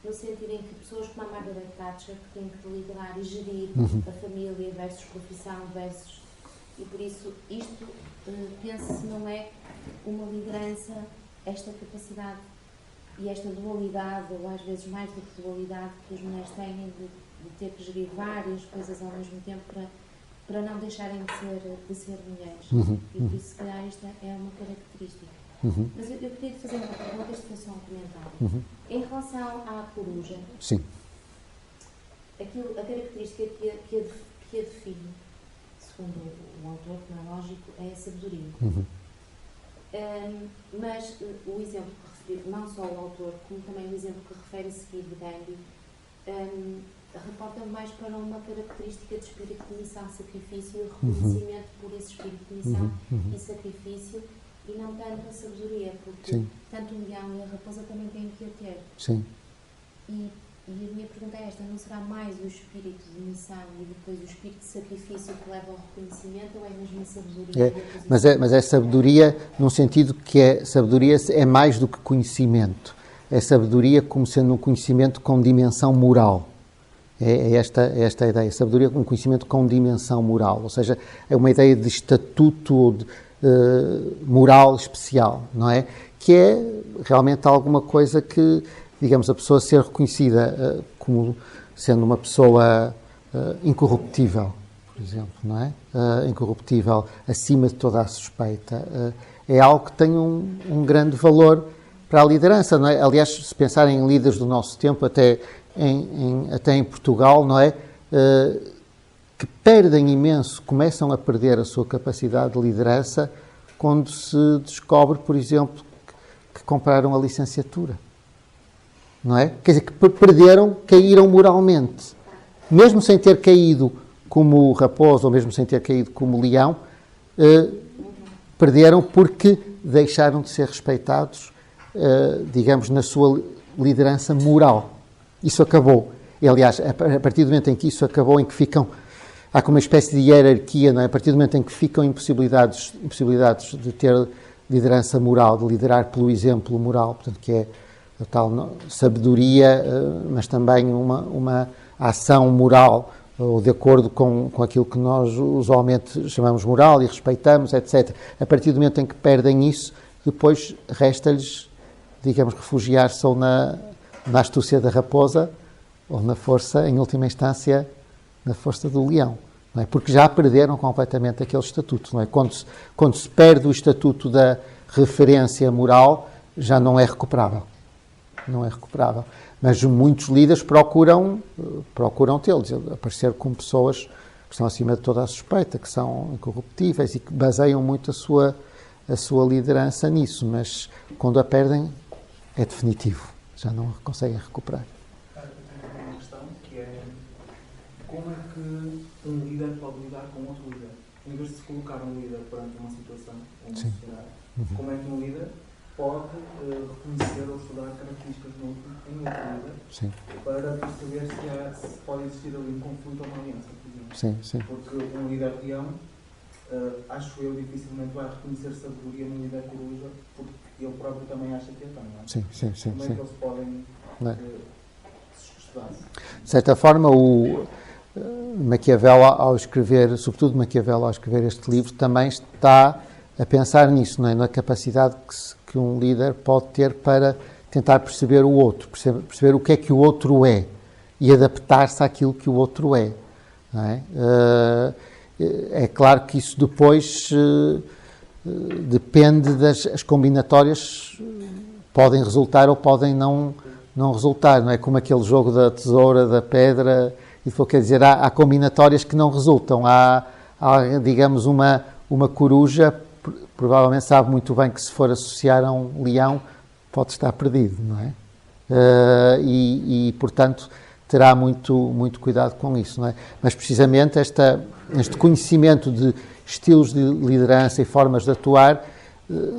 no sentido em que pessoas como a Margaret Thatcher, que têm que liderar e gerir a família versus profissão versus. E por isso, isto, penso-se, não é uma liderança, esta capacidade e esta dualidade, ou às vezes mais do que dualidade, que as mulheres têm de ter que gerir várias coisas ao mesmo tempo para não deixarem de ser mulheres. E por isso, se calhar, esta é uma característica. Mas eu queria fazer uma pergunta, isto foi só um comentário. Em relação à coruja, Sim. a característica que a define, segundo o autor, que não é lógico, é a sabedoria. Mas o exemplo que refere, não só o autor, como também o exemplo que refere a seguir de Gandhi, reporta mais para uma característica de espírito de missão, sacrifício e reconhecimento por esse espírito de missão e sacrifício, e não tanto a sabedoria, porque Sim. tanto o leão e a raposa também têm que a ter. Sim. E a minha pergunta é esta, não será mais o espírito de missão e depois o espírito de sacrifício que leva ao reconhecimento, ou é mesmo a sabedoria? Mas é sabedoria num sentido que sabedoria é mais do que conhecimento. É sabedoria como sendo um conhecimento com dimensão moral. É esta a ideia. Sabedoria como um conhecimento com dimensão moral. Ou seja, é uma ideia de estatuto ou de moral especial, não é? Que é realmente alguma coisa que, digamos, a pessoa ser reconhecida como sendo uma pessoa incorruptível, por exemplo, não é? Incorruptível, acima de toda a suspeita, é algo que tem um grande valor para a liderança, não é? Aliás, se pensarem em líderes do nosso tempo, até em Portugal, não é? Que perdem imenso, começam a perder a sua capacidade de liderança quando se descobre, por exemplo, que compraram a licenciatura. Não é? Quer dizer, que caíram moralmente. Mesmo sem ter caído como raposa, ou mesmo sem ter caído como leão, perderam porque deixaram de ser respeitados, digamos, na sua liderança moral. Isso acabou. E, aliás, a partir do momento em que isso acabou, em que ficam... Há como uma espécie de hierarquia, não é? A partir do momento em que ficam impossibilitados de ter liderança moral, de liderar pelo exemplo moral, portanto, que é a tal sabedoria, mas também uma ação moral, ou de acordo com aquilo que nós usualmente chamamos moral e respeitamos, etc. A partir do momento em que perdem isso, depois resta-lhes, digamos, refugiar-se ou na astúcia da raposa, ou na força, em última instância, na força do leão. Não é? Porque já perderam completamente aquele estatuto. Não é? Quando se perde o estatuto da referência moral, já não é recuperável. Não é recuperável. Mas muitos líderes procuram tê-los, aparecer como pessoas que estão acima de toda a suspeita, que são incorruptíveis e que baseiam muito a sua liderança nisso. Mas quando a perdem, é definitivo. Já não a conseguem recuperar. Eu tenho uma questão que é como é que um líder pode lidar com outro líder? Em vez de se colocar um líder perante uma situação, uma sociedade, como é que um líder pode reconhecer ou estudar características em outro líder para perceber se pode existir ali um conflito ou uma aliança, por exemplo? Sim. Porque um líder leão, acho eu, dificilmente vai reconhecer sabedoria num líder coruja, porque ele próprio também acha que é tão, não é? Sim. Como é que eles podem estudar? De certa forma, Maquiavel, ao escrever, sobretudo Maquiavel, ao escrever este livro, também está a pensar nisso, não é? Na capacidade que um líder pode ter para tentar perceber o outro, perceber o que é que o outro é e adaptar-se àquilo que o outro é. Não é? É claro que isso depois depende as combinatórias podem resultar ou podem não resultar, não é? Como aquele jogo da tesoura, da pedra, e quer dizer, há combinatórias que não resultam. Há digamos, uma coruja, provavelmente sabe muito bem que se for associar a um leão, pode estar perdido, não é? E portanto, terá muito cuidado com isso, não é? Mas, precisamente, este conhecimento de estilos de liderança e formas de atuar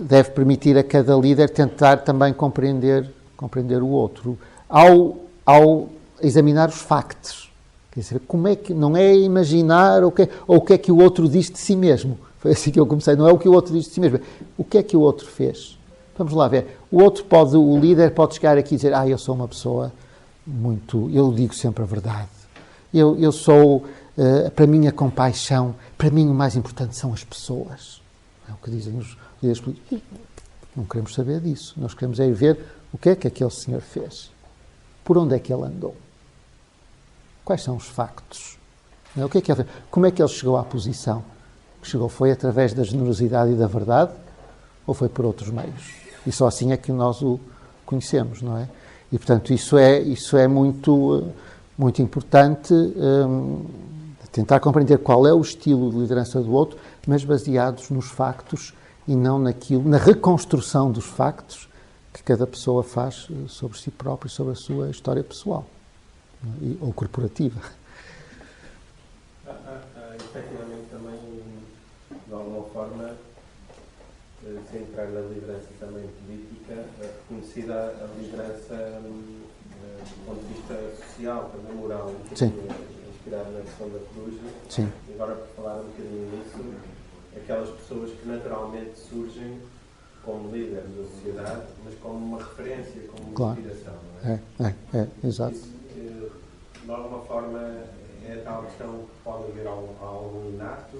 deve permitir a cada líder tentar também compreender o outro. Ao examinar os factos, quer dizer, como é que, não é imaginar o que é que o outro diz de si mesmo. Foi assim que eu comecei, não é o que o outro diz de si mesmo, o que é que o outro fez. Vamos lá ver. O líder pode chegar aqui e dizer, eu sou uma pessoa eu digo sempre a verdade. Eu sou, para mim a compaixão, para mim o mais importante são as pessoas. É o que dizem os líderes políticos. Não queremos saber disso. Nós queremos ver o que é que aquele senhor fez. Por onde é que ele andou? Quais são os factos? O que é que ele fez? Como é que ele chegou à posição que chegou? Foi através da generosidade e da verdade ou foi por outros meios? E só assim é que nós o conhecemos, não é? E, portanto, isso é muito importante, tentar compreender qual é o estilo de liderança do outro, mas baseados nos factos e não na reconstrução dos factos que cada pessoa faz sobre si própria e sobre a sua história pessoal, ou corporativa. Efetivamente, também, de alguma forma, sem entrar na liderança também política, reconhecida a liderança do ponto de vista social, também moral, inspirado na questão da cruz. Sim. E agora, para falar um bocadinho nisso, aquelas pessoas que naturalmente surgem como líderes da sociedade, mas como uma referência, como uma inspiração. Não é? Exato. Isso, de alguma forma, é tal questão que pode haver algum inato,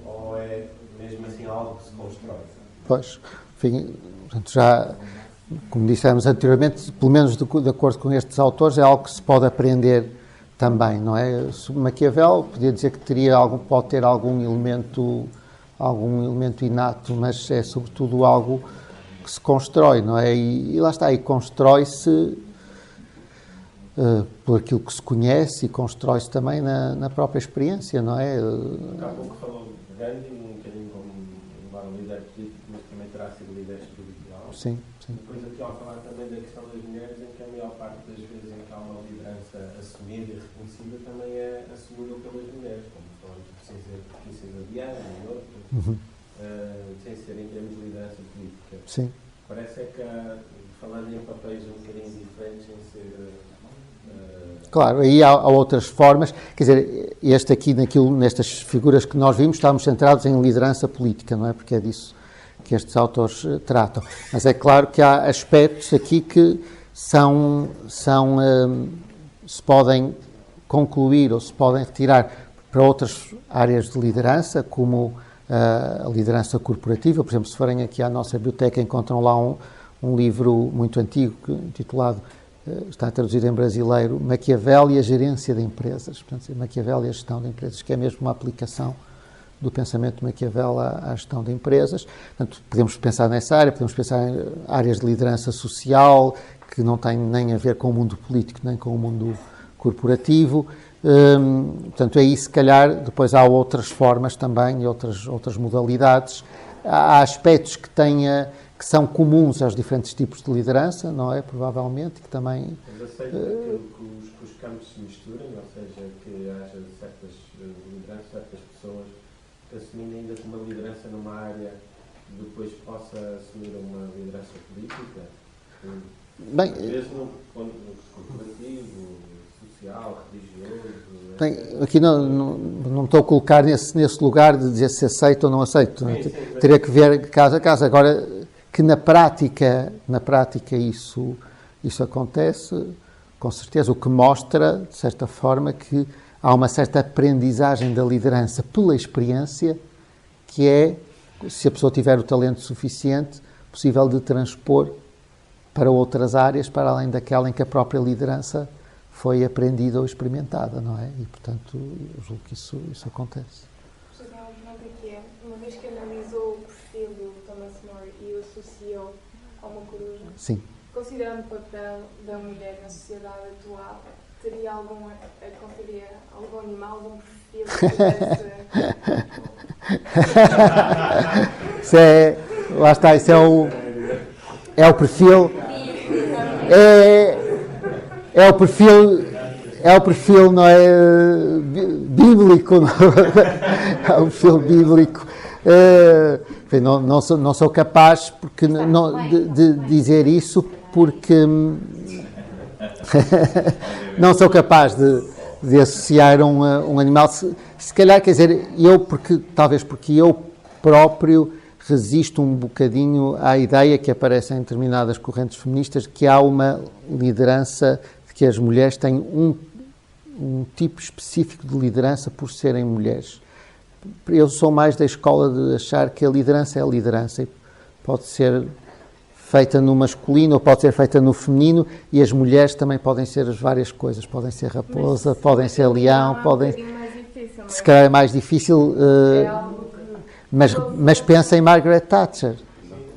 ou é mesmo assim algo que se constrói? Pois, enfim, já, como dissemos anteriormente, pelo menos de acordo com estes autores, é algo que se pode aprender também, não é? Maquiavel podia dizer que pode ter algum elemento inato, mas é sobretudo algo que se constrói, não é? E lá está, e constrói-se por aquilo que se conhece e constrói-se também na própria experiência, não é? Há pouco falou de Gandhi, um bocadinho como um líder político, mas também terá sido líder espiritual. Sim. Depois aqui ao falar também da questão das mulheres, em que a maior parte das vezes em que há uma liderança assumida e reconhecida também é assumida pelas mulheres, como falamos de Princesa Diana e outros, sem ser em termos de liderança política. Sim. Parece que, falando em papéis um bocadinho diferentes, sem ser... Claro, aí há outras formas, quer dizer, nestas figuras que nós vimos, estamos centrados em liderança política, não é? Porque é disso que estes autores tratam. Mas é claro que há aspectos aqui que se podem concluir ou se podem retirar para outras áreas de liderança, como a liderança corporativa. Por exemplo, se forem aqui à nossa biblioteca, encontram lá um livro muito antigo, intitulado, está traduzido em brasileiro, Maquiavel e a Gerência de Empresas. Portanto, Maquiavel e a Gestão de Empresas, que é mesmo uma aplicação do pensamento de Maquiavel à gestão de empresas. Portanto, podemos pensar nessa área, podemos pensar em áreas de liderança social, que não têm nem a ver com o mundo político, nem com o mundo corporativo. Portanto, aí, se calhar, depois há outras formas também e outras modalidades. Há aspectos que são comuns aos diferentes tipos de liderança, não é? Provavelmente, que também... Mas aceita que os campos se misturem, ou seja, que haja certas lideranças, certas pessoas que assumindo ainda uma liderança numa área, depois possa assumir uma liderança política? Bem, às vezes no corporativo, social, religioso... Bem, aqui não estou a colocar nesse lugar de dizer se aceito ou não aceito. Sim, teria que ver caso a caso. Agora, que na prática isso acontece, com certeza, o que mostra, de certa forma, que há uma certa aprendizagem da liderança pela experiência, que é, se a pessoa tiver o talento suficiente, possível de transpor para outras áreas, para além daquela em que a própria liderança foi aprendida ou experimentada, não é? E, portanto, eu julgo que isso acontece. Já tenho uma pergunta que é, uma vez que analisou o perfil do Thomas More e o associou a uma coruja, sim, considerando o papel da mulher na sociedade atual, teria conferia algum animal, algum perfil que pudesse... Lá está, isso é o perfil... É o perfil, não é, bíblico, não é o perfil bíblico. Não sou capaz de dizer isso, porque não sou capaz de associar um animal. Se calhar, quer dizer, talvez porque eu próprio resisto um bocadinho à ideia que aparece em determinadas correntes feministas de que há uma liderança, de que as mulheres têm um tipo específico de liderança por serem mulheres. Eu sou mais da escola de achar que a liderança é a liderança e pode ser feita no masculino ou pode ser feita no feminino, e as mulheres também podem ser as várias coisas. Podem ser raposa, podem ser leão, podem... Se calhar é mais difícil... Mas pensa em Margaret Thatcher.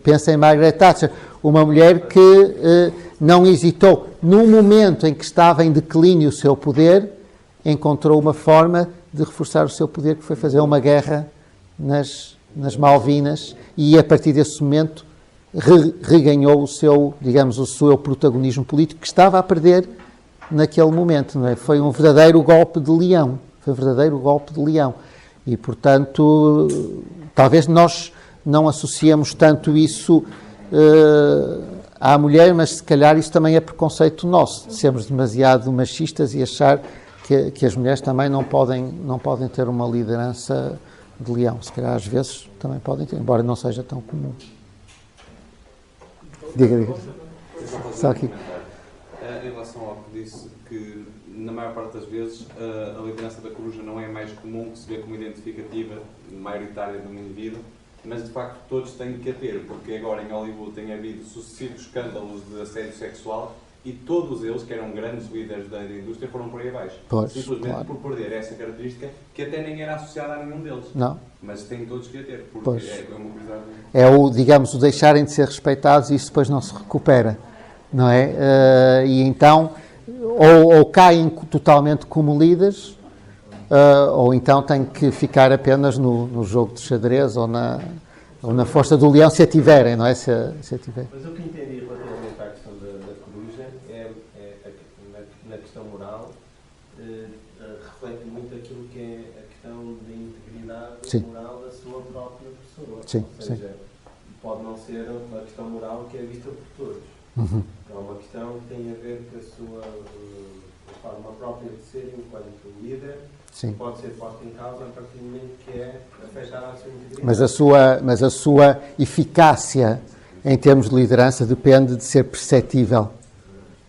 Pensa em Margaret Thatcher, uma mulher que não hesitou. No momento em que estava em declínio o seu poder, encontrou uma forma de reforçar o seu poder, que foi fazer uma guerra nas Malvinas, e a partir desse momento reganhou o seu protagonismo político, que estava a perder naquele momento. Não é? Foi um verdadeiro golpe de leão. E, portanto, talvez nós não associemos tanto isso à mulher, mas se calhar isso também é preconceito nosso, de sermos demasiado machistas e achar que as mulheres também não podem ter uma liderança de leão. Se calhar às vezes também podem ter, embora não seja tão comum. Diga. Só aqui. Em relação ao que disse, que na maior parte das vezes a liderança da coruja não é mais comum, que se vê como identificativa maioritária de um indivíduo, mas de facto todos têm que a ter, porque agora em Hollywood tem havido sucessivos escândalos de assédio sexual e todos eles, que eram grandes líderes da indústria, foram por aí abaixo. Simplesmente por perder essa característica que até nem era associada a nenhum deles. Não. Mas têm todos que a ter, porque é uma coisa... Digamos, o deixarem de ser respeitados e isso depois não se recupera, não é? E então, ou caem totalmente como líderes, ou então têm que ficar apenas no jogo de xadrez ou na força do leão, se a tiverem, não é? Se a tiverem. Mas o que entendi relativamente à questão da coruja é na questão moral, reflete muito aquilo que é a questão da integridade moral da sua própria pessoa. Ou seja, pode não ser uma questão moral que é vista por todos. É uma questão que tem a ver com a sua forma própria de ser enquanto líder. Pode ser posta em causa a partir do momento que é afetar a sua integridade. Mas a sua eficácia em termos de liderança depende de ser perceptível.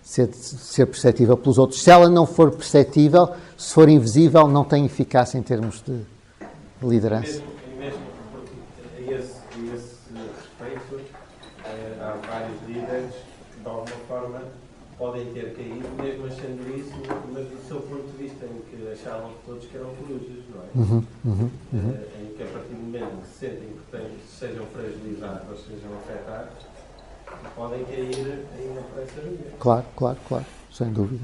Ser perceptível pelos outros. Se ela não for perceptível, se for invisível, não tem eficácia em termos de liderança. E mesmo porque a esse respeito, há vários líderes que de alguma forma podem ter caído, mesmo achando isso, mas do seu ponto de vista em que achavam todos que eram corujas, não é? Em que a partir do momento que sentem que sejam fragilizados ou sejam afetados, podem cair ainda por essa via. Claro, sem dúvida.